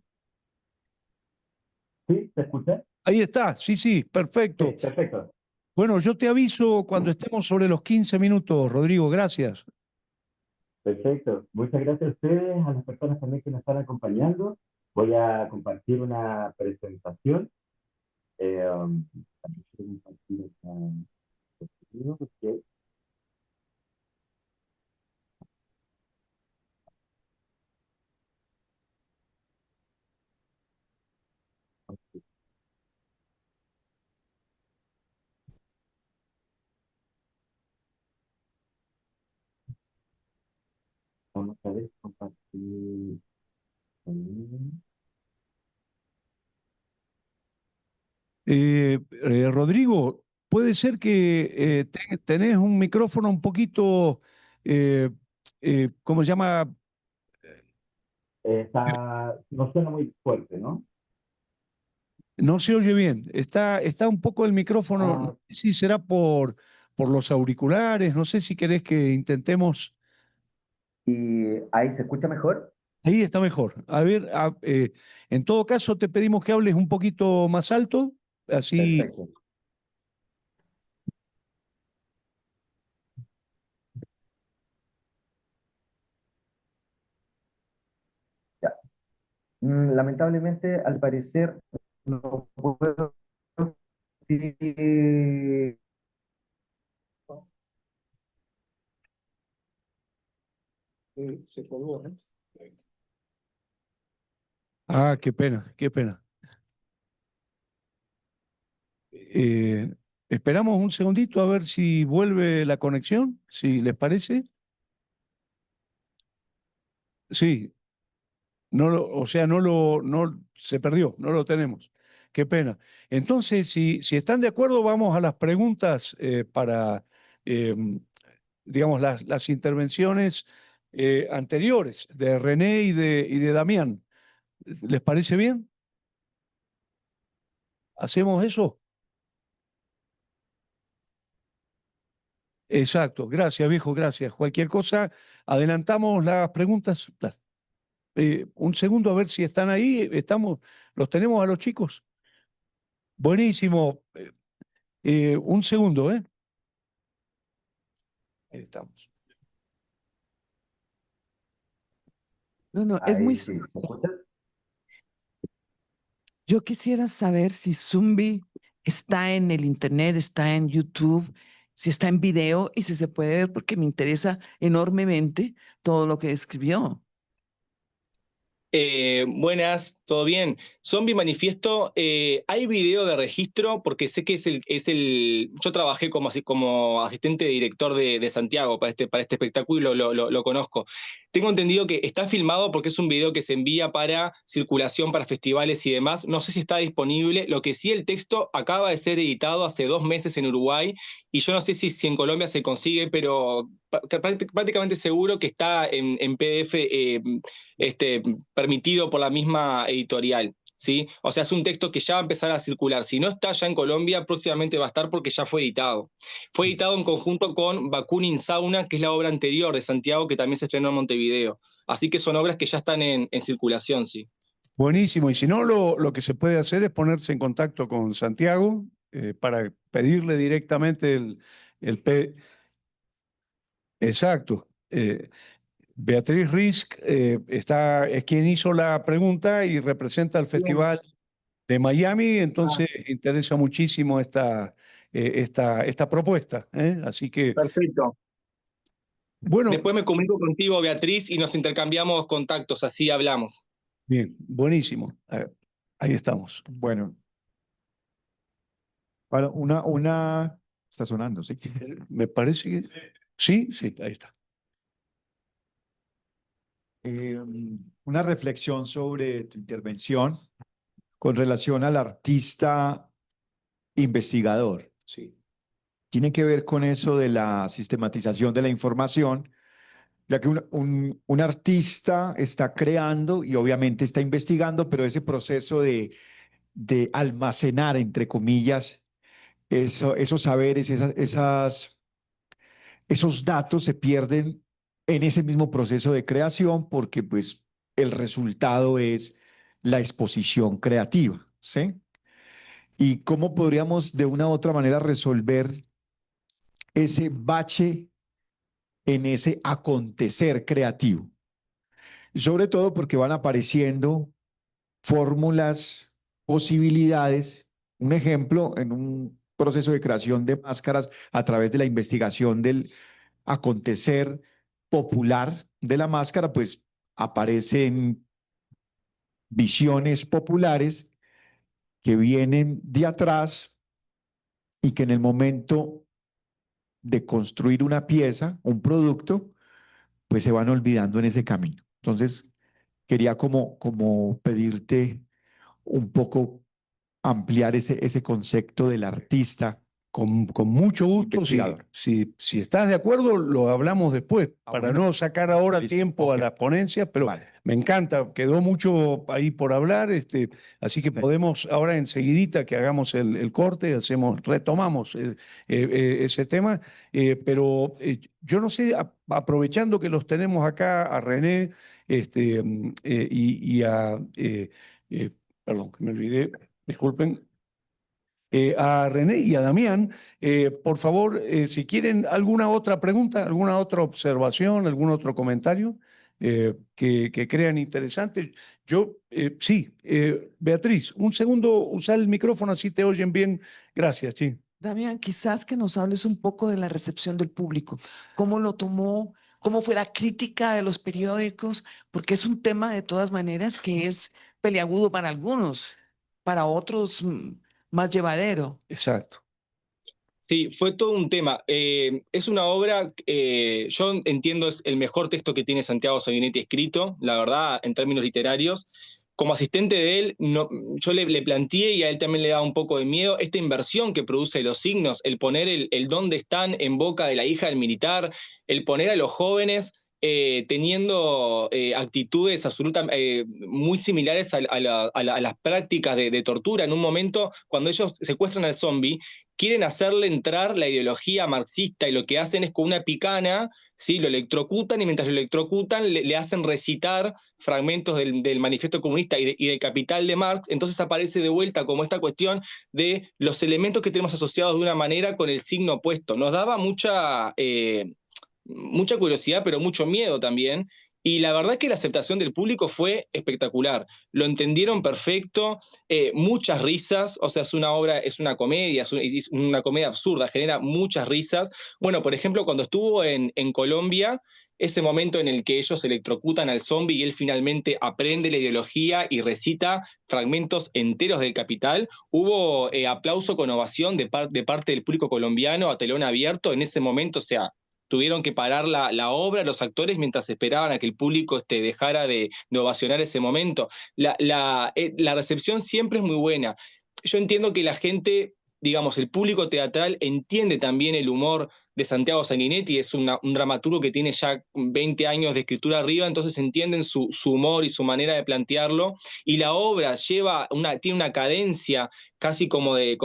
¿Sí? ¿Te escuché? Ahí está, sí, perfecto. Sí, perfecto. Bueno, yo te aviso cuando estemos sobre los 15 minutos, Rodrigo, gracias. Perfecto. Muchas gracias a ustedes, a las personas también que nos están acompañando. Voy a compartir una presentación. También quiero compartir esta diapositiva porque vamos a ver, compartir. Rodrigo, puede ser que tenés un micrófono un poquito, ¿cómo se llama? No suena muy fuerte, ¿no? No se oye bien. Está un poco el micrófono, no Ah, sé si será por los auriculares, no sé si querés que intentemos. ¿y ahí se escucha mejor? Ahí está mejor. A ver, en todo caso te pedimos que hables un poquito más alto, así. Perfecto. Ya. Lamentablemente, al parecer, no puedo compartir. Se colgó, ¿no? Ah, qué pena, qué pena. Eh, Esperamos un segundito a ver si vuelve la conexión, si les parece. Sí, o sea, no se perdió, no lo tenemos. Qué pena. Entonces, si están de acuerdo, vamos a las preguntas para, eh, digamos, las intervenciones anteriores de René y de Damián. ¿Les parece bien? ¿Hacemos eso? Exacto. Gracias, viejo, gracias. Cualquier cosa, adelantamos las preguntas. Un segundo a ver si están ahí. Los tenemos a los chicos. Buenísimo. Un segundo, ¿eh? Ahí estamos. No, no, Ahí sí, ¿se escucha? yo quisiera saber si Zumbi está en el internet, está en YouTube, si está en video y si se puede ver porque me interesa enormemente todo lo que escribió. Buenas, ¿todo bien? Zombie Manifiesto, ¿hay video de registro? Porque sé que yo trabajé como asistente de director de Santiago para este espectáculo y lo conozco. Tengo entendido que está filmado porque es un video que se envía para circulación, para festivales y demás. No sé si está disponible. Lo que sí, el texto acaba de ser editado hace 2 meses en Uruguay y yo no sé si en Colombia se consigue, pero prácticamente seguro que está en PDF este, permitido por la misma editorial. ¿Sí? O sea, es un texto que ya va a empezar a circular. Si no está ya en Colombia, próximamente va a estar porque ya fue editado. Fue editado en conjunto con Bakunin Sauna, que es la obra anterior de Santiago, que también se estrenó en Montevideo. Así que son obras que ya están en circulación, sí. Buenísimo. Y si no, lo que se puede hacer es ponerse en contacto con Santiago para pedirle directamente el P. Exacto. Beatriz Risk es quien hizo la pregunta y representa al Bien. Festival de Miami, Ah, entonces interesa muchísimo esta propuesta. Así que, perfecto. bueno, Después me comunico contigo, Beatriz, y nos intercambiamos contactos, así hablamos. bien, buenísimo. Ahí estamos. Bueno, está sonando, sí. Me parece que sí, sí, ahí está. Eh, una reflexión sobre tu intervención con relación al artista investigador, sí. Tiene que ver con eso de la sistematización de la información, ya que un artista está creando y obviamente está investigando, pero ese proceso de almacenar, entre comillas, esos saberes, esos datos se pierden en ese mismo proceso de creación porque pues el resultado es la exposición creativa, ¿sí? ¿Y cómo podríamos de una u otra manera resolver ese bache en ese acontecer creativo. Sobre todo porque van apareciendo fórmulas, posibilidades. Un ejemplo, en un proceso de creación de máscaras a través de la investigación del acontecer popular de la máscara, pues aparecen visiones populares que vienen de atrás y que en el momento de construir una pieza, un producto, pues se van olvidando en ese camino. Entonces, quería como pedirte un poco ampliar ese concepto del artista Con mucho gusto, investigador. si estás de acuerdo, lo hablamos después, para bueno, no sacar ahora listo, tiempo a ok. las ponencias, pero Vale. me encanta, quedó mucho ahí por hablar, así que Sí. podemos ahora enseguidita que hagamos el corte, retomamos ese tema, pero yo no sé, aprovechando que los tenemos acá a René y perdón, que me olvidé, disculpen, a René y a Damián. Por favor, si quieren alguna otra pregunta, alguna otra observación, algún otro comentario que crean interesante. Yo, sí, Beatriz, un segundo, usa el micrófono, así te oyen bien. Gracias, sí. Damián, quizás que nos hables un poco de la recepción del público, cómo lo tomó, cómo fue la crítica de los periódicos, porque es un tema de todas maneras que es peliagudo para algunos, para otros más llevadero. Exacto. Sí, fue todo un tema. Es una obra, yo entiendo, es el mejor texto que tiene Santiago Sanguinetti escrito, la verdad, en términos literarios. Como asistente de él, no, yo le planteé y a él también le daba un poco de miedo esta inversión que produce los signos, el poner el dónde están en boca de la hija del militar, el poner a los jóvenes teniendo actitudes absolutamente muy similares a las prácticas de tortura. En un momento, cuando ellos secuestran al zombie, quieren hacerle entrar la ideología marxista y lo que hacen es con una picana, ¿sí? Lo electrocutan y mientras lo electrocutan le hacen recitar fragmentos del manifiesto comunista y del Capital de Marx. Entonces aparece de vuelta como esta cuestión de los elementos que tenemos asociados de una manera con el signo opuesto. Nos daba mucha curiosidad, pero mucho miedo también. Y la verdad que la aceptación del público fue espectacular. Lo entendieron perfecto, muchas risas, o sea, es una obra, es una comedia, es una comedia absurda, genera muchas risas. Bueno, por ejemplo, cuando estuvo en Colombia, ese momento en el que ellos electrocutan al zombie y él finalmente aprende la ideología y recita fragmentos enteros del Capital, hubo aplauso con ovación de parte del público colombiano a telón abierto en ese momento, o sea, tuvieron que parar la obra, los actores, mientras esperaban a que el público dejara de ovacionar ese momento. La recepción siempre es muy buena. Yo entiendo que la gente, digamos, el público teatral entiende también el humor de Santiago Sanguinetti, es un dramaturgo que tiene ya 20 años de escritura arriba, entonces entienden su humor y su manera de plantearlo, y la obra tiene una cadencia casi como de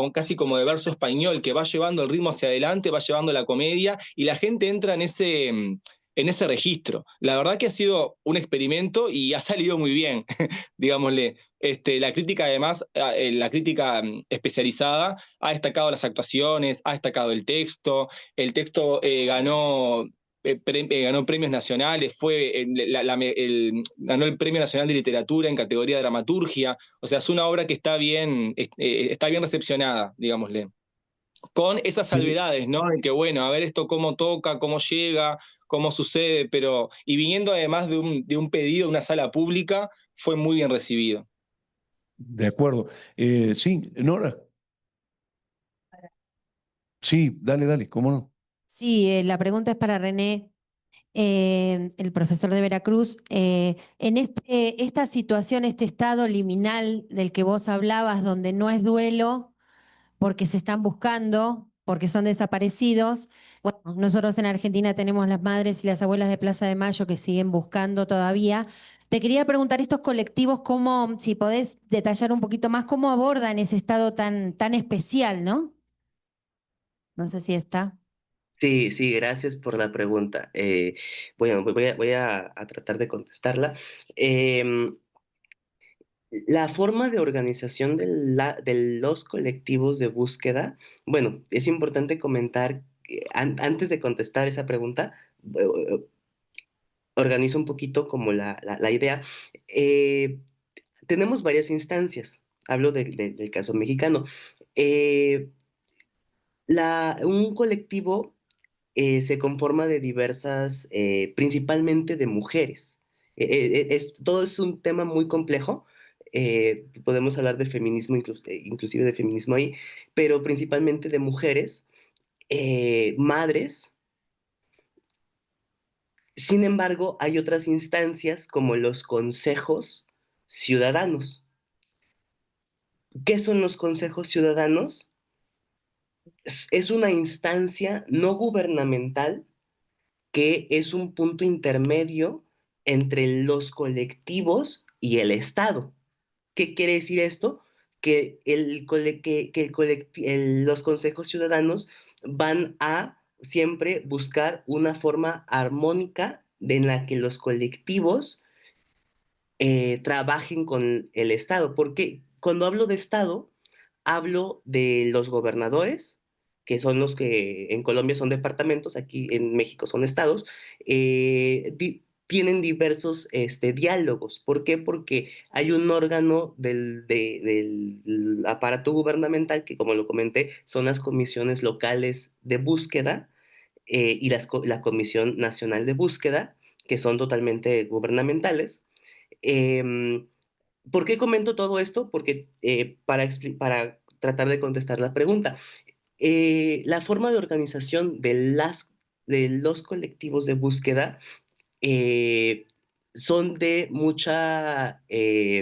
verso español, que va llevando el ritmo hacia adelante, va llevando la comedia, y la gente entra en ese registro. La verdad que ha sido un experimento y ha salido muy bien, digámosle. La crítica, además, la crítica especializada ha destacado las actuaciones, ha destacado el texto ganó premios nacionales, ganó el Premio Nacional de Literatura en categoría de dramaturgia, o sea, es una obra que está bien recepcionada, digámosle, con esas salvedades, ¿no? En que, bueno, a ver esto cómo toca, cómo llega, cómo sucede, y viniendo además de un pedido de una sala pública, fue muy bien recibido. De acuerdo. Sí, Nora. Sí, dale, cómo no. Sí, la pregunta es para René, el profesor de Veracruz. En esta situación, este estado liminal del que vos hablabas, donde no es duelo porque se están buscando, porque son desaparecidos. Bueno, nosotros en Argentina tenemos las madres y las abuelas de Plaza de Mayo que siguen buscando todavía. Te quería preguntar, estos colectivos, si podés detallar un poquito más, cómo abordan ese estado tan especial, ¿no? No sé si está. Sí, sí, gracias por la pregunta. Bueno, voy a tratar de contestarla. Em, la forma de organización de los colectivos de búsqueda, bueno, es importante comentar, antes de contestar esa pregunta, organizo un poquito como la idea. Tenemos varias instancias. Hablo del caso mexicano. Un colectivo se conforma de diversas, principalmente de mujeres. Todo es un tema muy complejo. Podemos hablar de feminismo, inclusive de feminismo ahí, pero principalmente de mujeres, madres. Sin embargo, hay otras instancias como los consejos ciudadanos. ¿Qué son los consejos ciudadanos? Es una instancia no gubernamental que es un punto intermedio entre los colectivos y el Estado. ¿Qué quiere decir esto? Que, los consejos ciudadanos van a siempre buscar una forma armónica en la que los colectivos trabajen con el Estado. Porque cuando hablo de Estado, hablo de los gobernadores, que son los que en Colombia son departamentos, aquí en México son estados, tienen diversos diálogos. ¿Por qué? Porque hay un órgano del aparato gubernamental que, como lo comenté, son las comisiones locales de búsqueda y la Comisión Nacional de Búsqueda, que son totalmente gubernamentales. Em, ¿Por qué comento todo esto? Porque para tratar de contestar la pregunta, la forma de organización de los colectivos de búsqueda eh, son de mucha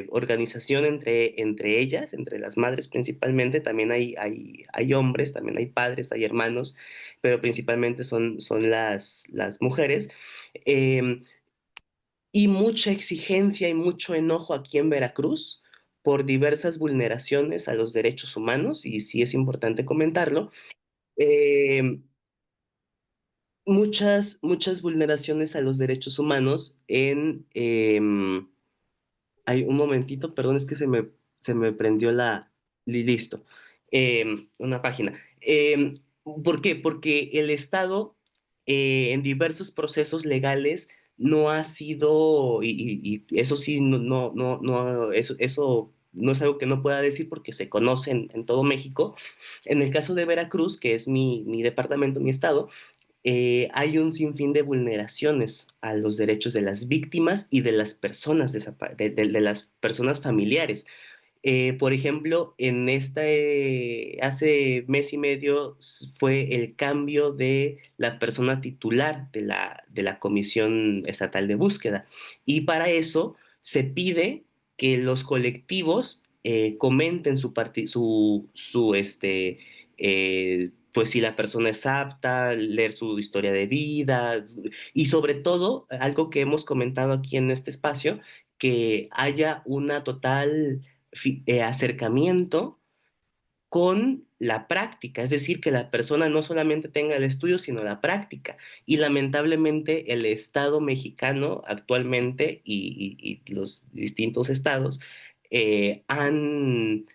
organización entre ellas, entre las madres principalmente. También hay hombres, también hay padres, hay hermanos, pero principalmente son las mujeres. Em, y mucha exigencia y mucho enojo aquí en Veracruz por diversas vulneraciones a los derechos humanos, y sí es importante comentarlo. eh, muchas vulneraciones a los derechos humanos hay un momentito, perdón, es que se me prendió listo, una página. ¿Por qué? Porque el Estado en diversos procesos legales no ha sido, y eso sí, eso no es algo que no pueda decir porque se conoce en todo México. En el caso de Veracruz, que es mi departamento, mi estado, hay un sinfín de vulneraciones a los derechos de las víctimas y de las personas, de las personas familiares. Por ejemplo, hace mes y medio fue el cambio de la persona titular de la Comisión Estatal de Búsqueda. Y para eso se pide que los colectivos comenten pues si la persona es apta, leer su historia de vida y sobre todo, algo que hemos comentado aquí en este espacio, que haya una total acercamiento con la práctica, es decir, que la persona no solamente tenga el estudio, sino la práctica. Y lamentablemente el Estado mexicano actualmente y los distintos estados eh, han,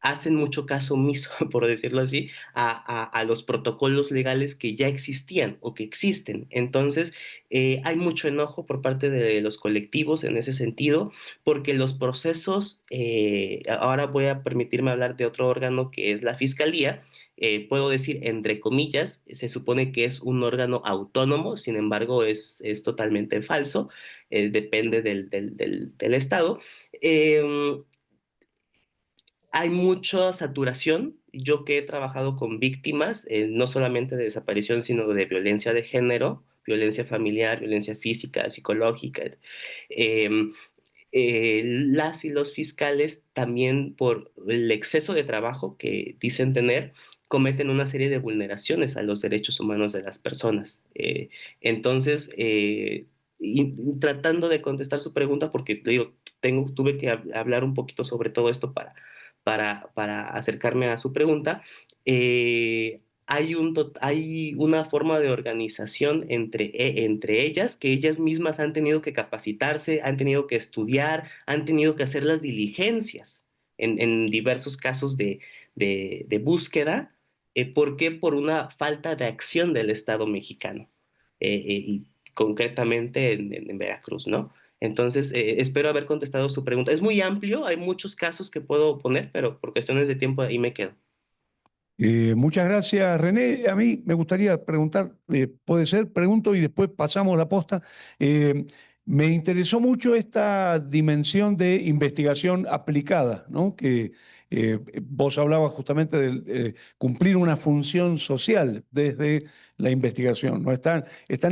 hacen mucho caso omiso, por decirlo así, a los protocolos legales que ya existían o que existen. Entonces, hay mucho enojo por parte de los colectivos en ese sentido porque los procesos, ahora voy a permitirme hablar de otro órgano que es la Fiscalía. Puedo decir, entre comillas, se supone que es un órgano autónomo, sin embargo es totalmente falso, depende del Estado. Em, Hay mucha saturación. Yo que he trabajado con víctimas, no solamente de desaparición, sino de violencia de género, violencia familiar, violencia física, psicológica, em, las y los fiscales también por el exceso de trabajo que dicen tener, cometen una serie de vulneraciones a los derechos humanos de las personas. Entonces, y tratando de contestar su pregunta, porque le digo, tuve que hablar un poquito sobre todo esto para acercarme a su pregunta. Hay una forma de organización entre ellas, que ellas mismas han tenido que capacitarse, han tenido que estudiar, han tenido que hacer las diligencias en diversos casos de búsqueda. ¿Por qué? Por una falta de acción del Estado mexicano. Y concretamente en Veracruz, ¿no? Entonces, espero haber contestado su pregunta. Es muy amplio, hay muchos casos que puedo poner, pero por cuestiones de tiempo ahí me quedo. Muchas gracias, René. A mí me gustaría preguntar, puede ser, pregunto y después pasamos la posta. Eh, Me interesó mucho esta dimensión de investigación aplicada, ¿no? Que vos hablabas justamente de cumplir una función social desde la investigación, ¿no? Están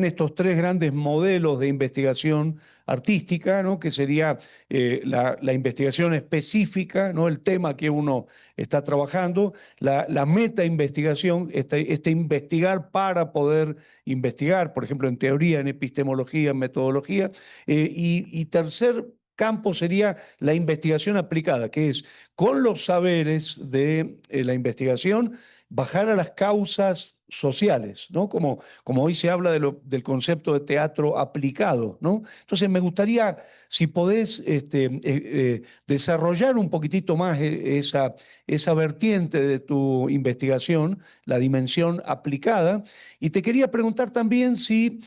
estos tres grandes modelos de investigación artística, ¿no? Que sería la investigación específica, ¿no? El tema que uno está trabajando, la meta investigación, este investigar para poder investigar, por ejemplo, en teoría, en epistemología, en metodología, y tercer campo sería la investigación aplicada, que es con los saberes de la investigación bajar a las causas sociales, ¿no? Como hoy se habla del concepto de teatro aplicado, ¿no? Entonces me gustaría, si podés, desarrollar un poquitito más esa vertiente de tu investigación, la dimensión aplicada, y te quería preguntar también si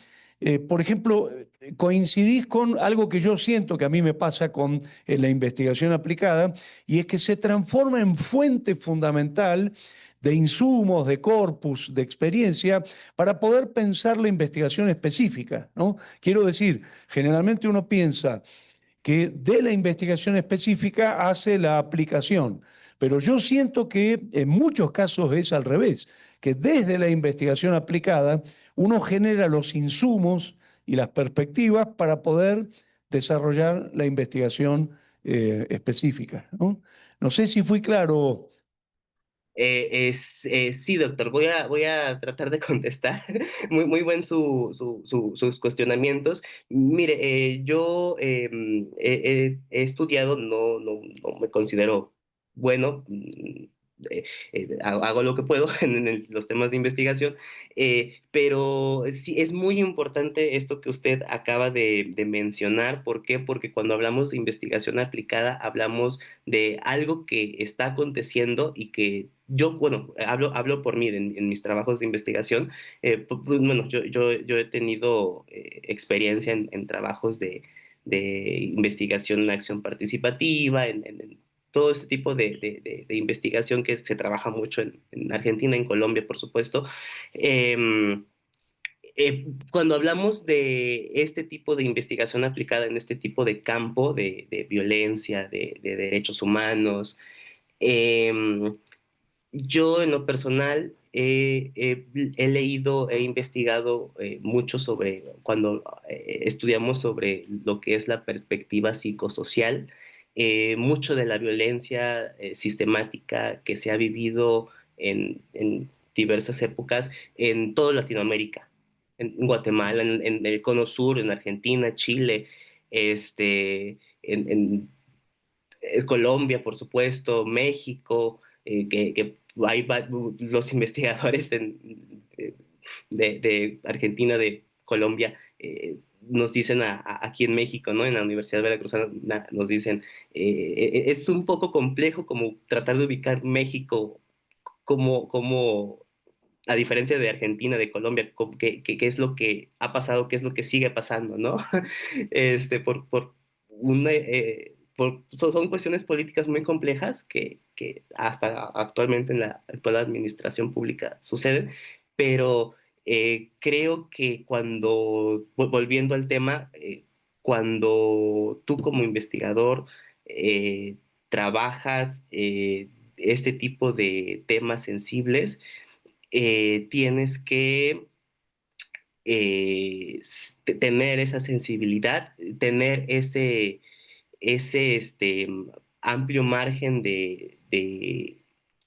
por ejemplo, coincidís con algo que yo siento que a mí me pasa con la investigación aplicada, y es que se transforma en fuente fundamental de insumos, de corpus, de experiencia, para poder pensar la investigación específica, ¿no? Quiero decir, generalmente uno piensa que de la investigación específica hace la aplicación. Pero yo siento que en muchos casos es al revés, que desde la investigación aplicada uno genera los insumos y las perspectivas para poder desarrollar la investigación específica, ¿no? No sé si fui claro. Sí, doctor, voy a tratar de contestar. Muy buen sus cuestionamientos. Mire, yo he estudiado, no me considero bueno, hago lo que puedo en los temas de investigación, pero sí es muy importante esto que usted acaba de mencionar. ¿Por qué? Porque cuando hablamos de investigación aplicada, hablamos de algo que está aconteciendo y que yo, bueno, hablo por mí en mis trabajos de investigación. Bueno, yo he tenido experiencia en trabajos de investigación en acción participativa, en todo este tipo de investigación que se trabaja mucho en Argentina, en Colombia, por supuesto. Em, Cuando hablamos de este tipo de investigación aplicada en este tipo de campo de violencia, de derechos humanos, em, yo en lo personal he leído, he investigado mucho sobre cuando estudiamos sobre lo que es la perspectiva psicosocial, mucho de la violencia sistemática que se ha vivido en diversas épocas en toda Latinoamérica, en Guatemala, en el Cono Sur, en Argentina, Chile, en Colombia, por supuesto, México, que los investigadores de Argentina, de Colombia, nos dicen aquí en México, ¿no? En la Universidad Veracruzana nos dicen, es un poco complejo como tratar de ubicar México como a diferencia de Argentina, de Colombia, qué es lo que ha pasado, qué es lo que sigue pasando, ¿no? Son cuestiones políticas muy complejas que hasta actualmente en la actual administración pública suceden, pero creo que volviendo al tema, cuando tú como investigador trabajas este tipo de temas sensibles, tienes que tener esa sensibilidad, tener ese amplio margen de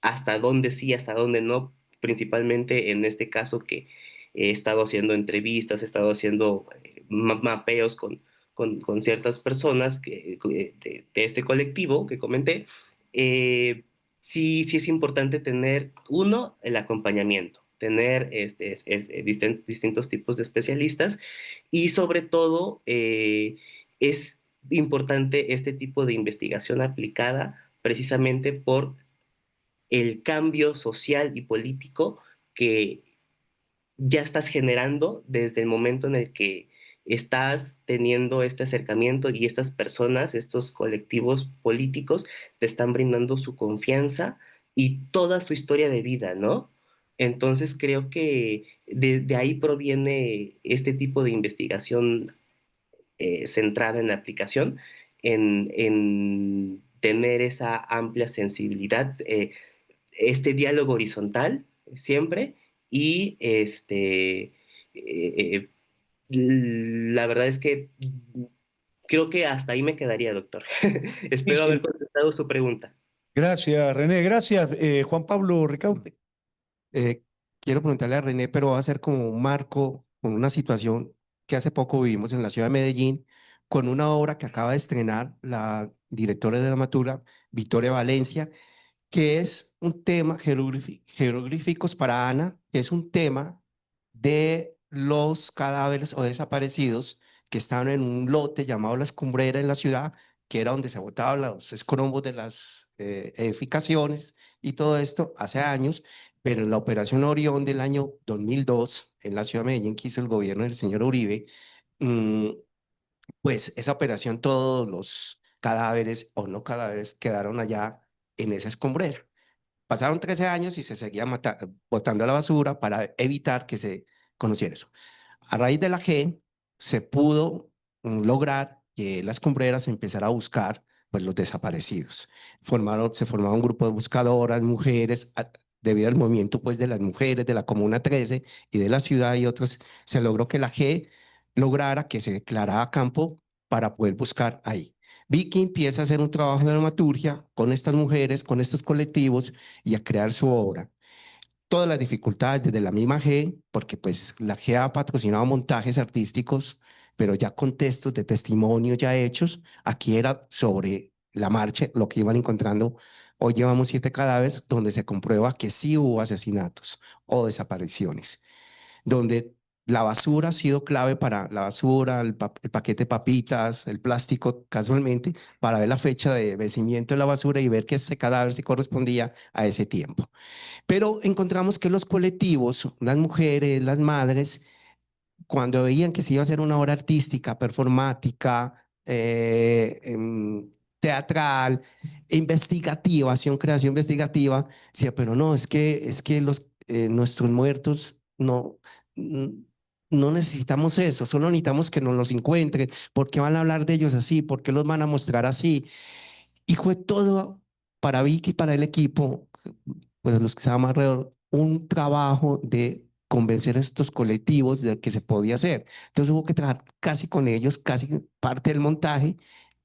hasta dónde sí, hasta dónde no, principalmente en este caso que he estado haciendo entrevistas, he estado haciendo mapeos con ciertas personas de este colectivo que comenté. Sí es importante tener, uno, el acompañamiento, tener distintos tipos de especialistas, y sobre todo es importante este tipo de investigación aplicada precisamente por el cambio social y político que ya estás generando desde el momento en el que estás teniendo este acercamiento y estas personas, estos colectivos políticos, te están brindando su confianza y toda su historia de vida, ¿no? Entonces creo que de ahí proviene este tipo de investigación centrada en la aplicación, en tener esa amplia sensibilidad, este diálogo horizontal siempre y eh, la verdad es que creo que hasta ahí me quedaría, doctor. Sí, Espero haber sí. contestado su pregunta. Gracias, René. Gracias, Juan Pablo Ricaurte. Eh, quiero preguntarle a René, pero va a ser como un marco con una situación que hace poco vivimos en la ciudad de Medellín, con una obra que acaba de estrenar la directora de dramaturga Victoria Valencia, que es un tema, jeroglíficos para Ana, que es un tema de los cadáveres o desaparecidos que estaban en un lote llamado La Escombrera en la ciudad, que era donde se botaban los escombros de las edificaciones y todo esto hace años, pero en la Operación Orión del año 2002, en la ciudad de Medellín, que hizo el gobierno del señor Uribe, mm, pues esa operación, todos los cadáveres o no cadáveres quedaron allá en esa escombrera. Pasaron 13 años y se seguía botando a la basura para evitar que se conociera eso. A raíz de la G, se pudo lograr que las cumbreras empezara a buscar pues, los desaparecidos. Se formaba un grupo de buscadoras, mujeres, debido al movimiento pues, de las mujeres de la Comuna 13 y de la ciudad y otros, se logró que la G lograra que se declarara campo para poder buscar ahí. Vicky empieza a hacer un trabajo de dramaturgia con estas mujeres, con estos colectivos y a crear su obra. Todas las dificultades desde la misma G, porque pues la G ha patrocinado montajes artísticos, pero ya con textos de testimonio ya hechos, aquí era sobre la marcha, lo que iban encontrando. Hoy llevamos 7 cadáveres donde se comprueba que sí hubo asesinatos o desapariciones, donde la basura ha sido clave para la basura, el paquete de papitas, el plástico, casualmente, para ver la fecha de vencimiento de la basura y ver que ese cadáver se correspondía a ese tiempo. Pero encontramos que los colectivos, las mujeres, las madres, cuando veían que se iba a hacer una obra artística, performática, teatral, investigativa, hacían creación investigativa, decía, pero no, es que nuestros muertos mm, no necesitamos eso, solo necesitamos que nos los encuentren. ¿Por qué van a hablar de ellos así? ¿Por qué los van a mostrar así? Y fue todo para Vicky y para el equipo, pues los que estaban alrededor, un trabajo de convencer a estos colectivos de que se podía hacer. Entonces hubo que trabajar casi con ellos, casi parte del montaje,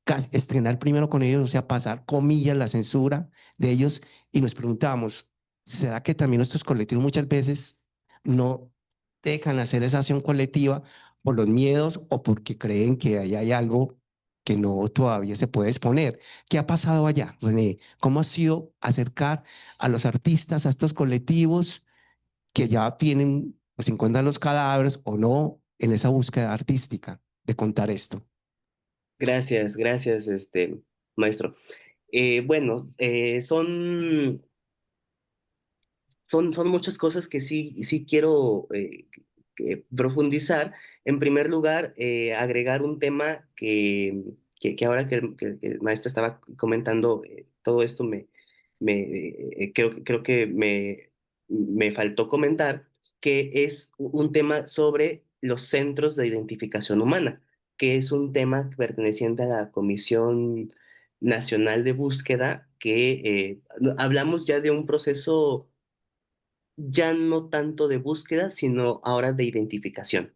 casi estrenar primero con ellos, o sea, pasar comillas la censura de ellos y nos preguntábamos, ¿será que también nuestros colectivos muchas veces no dejan hacer esa acción colectiva por los miedos o porque creen que ahí hay algo que no todavía se puede exponer? ¿Qué ha pasado allá, René? ¿Cómo ha sido acercar a los artistas, a estos colectivos que ya tienen, pues encuentran los cadáveres o no en esa búsqueda artística de contar esto? Gracias, gracias, maestro. Bueno, son muchas cosas que sí quiero que profundizar. En primer lugar, agregar un tema que ahora que el maestro estaba comentando, todo esto creo que me faltó comentar, que es un tema sobre los centros de identificación humana, que es un tema perteneciente a la Comisión Nacional de Búsqueda, que hablamos ya de un proceso ya no tanto de búsqueda, sino ahora de identificación.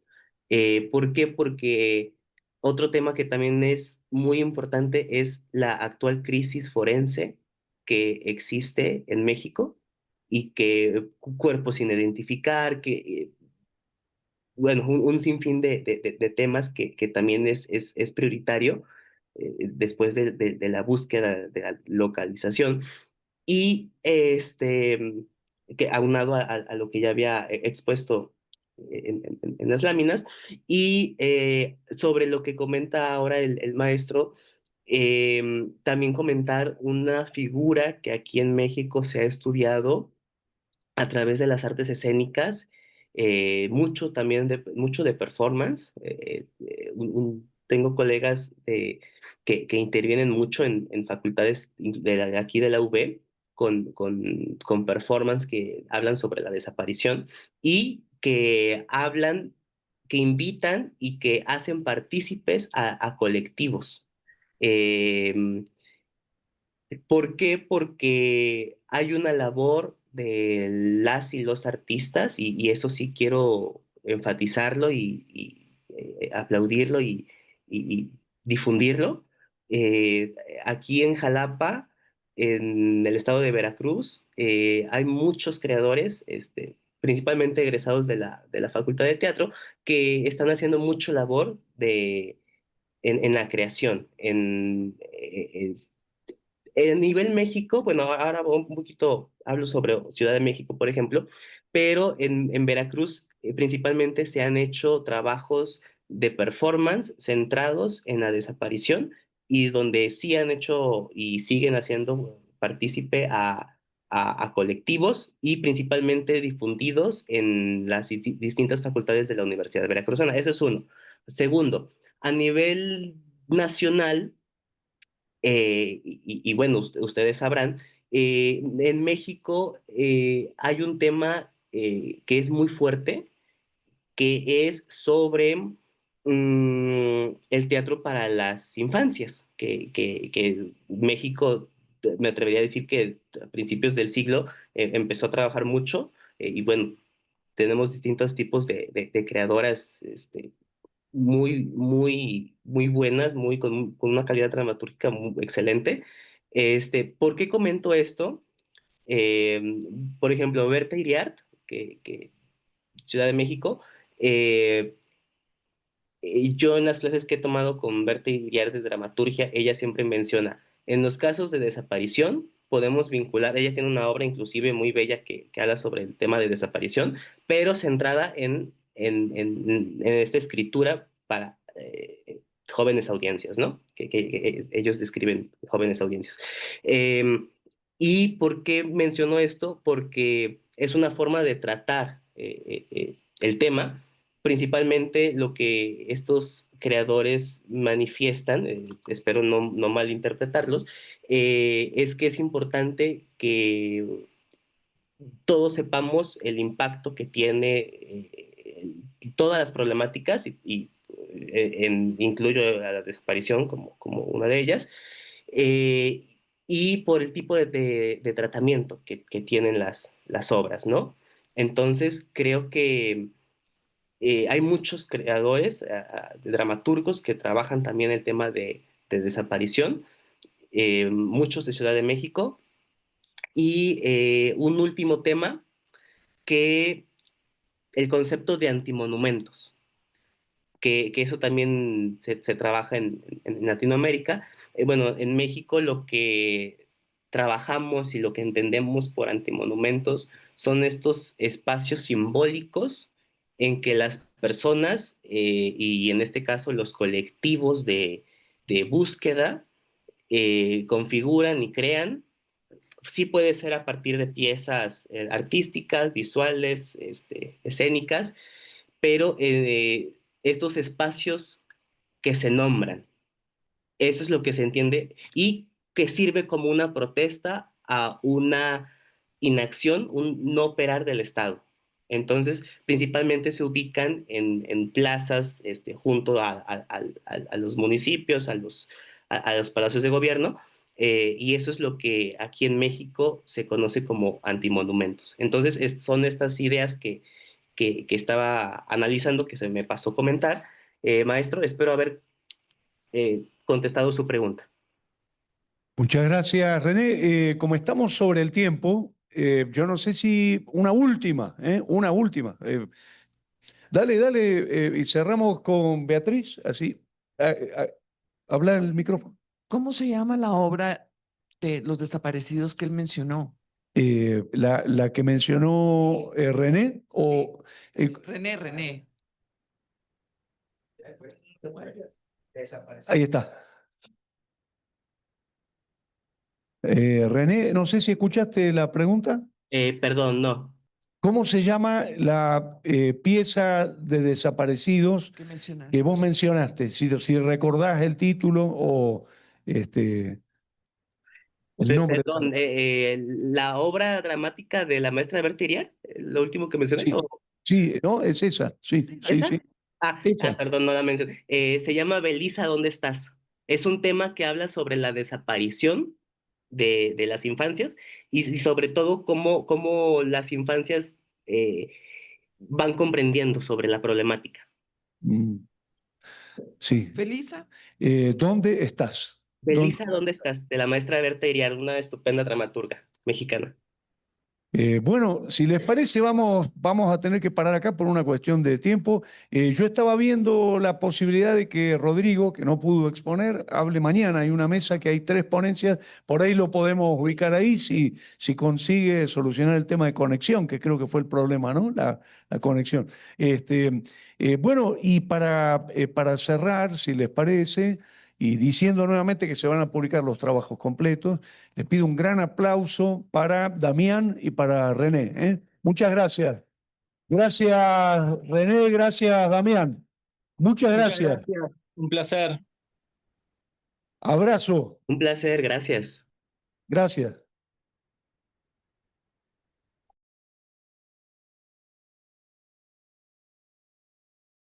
¿Por qué? Porque otro tema que también es muy importante es la actual crisis forense que existe en México y que cuerpos sin identificar, bueno, un sinfín de temas que también es prioritario después de la búsqueda de la localización. Y que aunado a lo que ya había expuesto en las láminas, y sobre lo que comenta ahora el maestro, también comentar una figura que aquí en México se ha estudiado a través de las artes escénicas mucho de performance. Tengo colegas que intervienen mucho en facultades aquí de la UB con performance que hablan sobre la desaparición y que invitan y que hacen partícipes a colectivos. Eh, ¿Por qué? Porque hay una labor de las y los artistas, y eso sí quiero enfatizarlo y aplaudirlo y difundirlo. Eh, Aquí en Jalapa, en el estado de Veracruz, hay muchos creadores, principalmente egresados de la Facultad de Teatro, que están haciendo mucho labor en la creación, en nivel México. Bueno, ahora un poquito hablo sobre Ciudad de México, por ejemplo, pero en Veracruz principalmente se han hecho trabajos de performance centrados en la desaparición y donde sí han hecho y siguen haciendo partícipe a colectivos y principalmente difundidos en las distintas facultades de la Universidad Veracruzana. Eso es uno. Segundo, a nivel nacional, y bueno, ustedes sabrán, en México hay un tema que es muy fuerte, que es sobre el teatro para las infancias, que México, me atrevería a decir que a principios del siglo empezó a trabajar mucho, y bueno, tenemos distintos tipos de creadoras, muy buenas, con una calidad dramatúrgica excelente. ¿Por qué comento esto? Eh, por ejemplo, Berta Iriart, que Ciudad de México, eh, yo en las clases que he tomado con Berta Iriart de dramaturgia, ella siempre menciona, en los casos de desaparición, podemos vincular, ella tiene una obra inclusive muy bella que habla sobre el tema de desaparición, pero centrada en esta escritura para jóvenes audiencias, ¿no? Que ellos describen jóvenes audiencias. ¿Y por qué menciono esto? Porque es una forma de tratar el tema, principalmente lo que estos creadores manifiestan, espero no malinterpretarlos, es que es importante que todos sepamos el impacto que tiene todas las problemáticas, incluyo a la desaparición como una de ellas, eh, y por el tipo de tratamiento que tienen las obras, ¿no? Entonces, creo que hay muchos creadores, dramaturgos que trabajan también el tema de desaparición, muchos de Ciudad de México, y un último tema, que el concepto de antimonumentos, que eso también se trabaja en Latinoamérica. Bueno, en México lo que trabajamos y lo que entendemos por antimonumentos son estos espacios simbólicos en que las personas, y en este caso los colectivos de búsqueda, configuran y crean. Sí puede ser a partir de piezas artísticas, visuales, escénicas, pero estos espacios que se nombran, eso es lo que se entiende y que sirve como una protesta a una inacción, un no operar del Estado. Entonces, principalmente se ubican en plazas junto a los municipios, a los palacios de gobierno, y eso es lo que aquí en México se conoce como antimonumentos. Entonces, son estas ideas que estaba analizando, que se me pasó comentar. Maestro, espero haber contestado su pregunta. Muchas gracias, René. Como estamos sobre el tiempo, yo no sé si una última, una última. Dale, dale, y cerramos con Beatriz, así. Habla el micrófono. ¿Cómo se llama la obra de los desaparecidos que él mencionó? La que mencionó René, o René. ahí está. René, no sé si escuchaste la pregunta. Perdón, no. ¿Cómo se llama la pieza de desaparecidos ¿Qué mencionaste? que vos mencionaste? Si recordás el título o el nombre. Perdón, la obra dramática de la maestra Berta Iriar, lo último que mencioné. Sí, sí, no, es esa, sí, sí, ¿Esa? sí. Ah, perdón, no la mencioné. Se llama Belisa, ¿dónde estás? Es un tema que habla sobre la desaparición de las infancias y sobre todo cómo las infancias van comprendiendo sobre la problemática. Mm, sí. Felisa, ¿Dónde estás? Belisa, ¿dónde estás? De la maestra Berta Iriar, una estupenda dramaturga mexicana. Bueno, si les parece, vamos a tener que parar acá por una cuestión de tiempo. Yo estaba viendo la posibilidad de que Rodrigo, que no pudo exponer, hable mañana. Hay una mesa que hay 3 ponencias, por ahí lo podemos ubicar ahí si consigue solucionar el tema de conexión, que creo que fue el problema, ¿no? La conexión. Bueno, y para cerrar, si les parece, y diciendo nuevamente que se van a publicar los trabajos completos, les pido un gran aplauso para Damián y para René, ¿eh? Muchas gracias. Gracias, René, gracias, Damián. Muchas Muchas gracias. gracias. Un placer. Abrazo. Un placer, gracias. Gracias.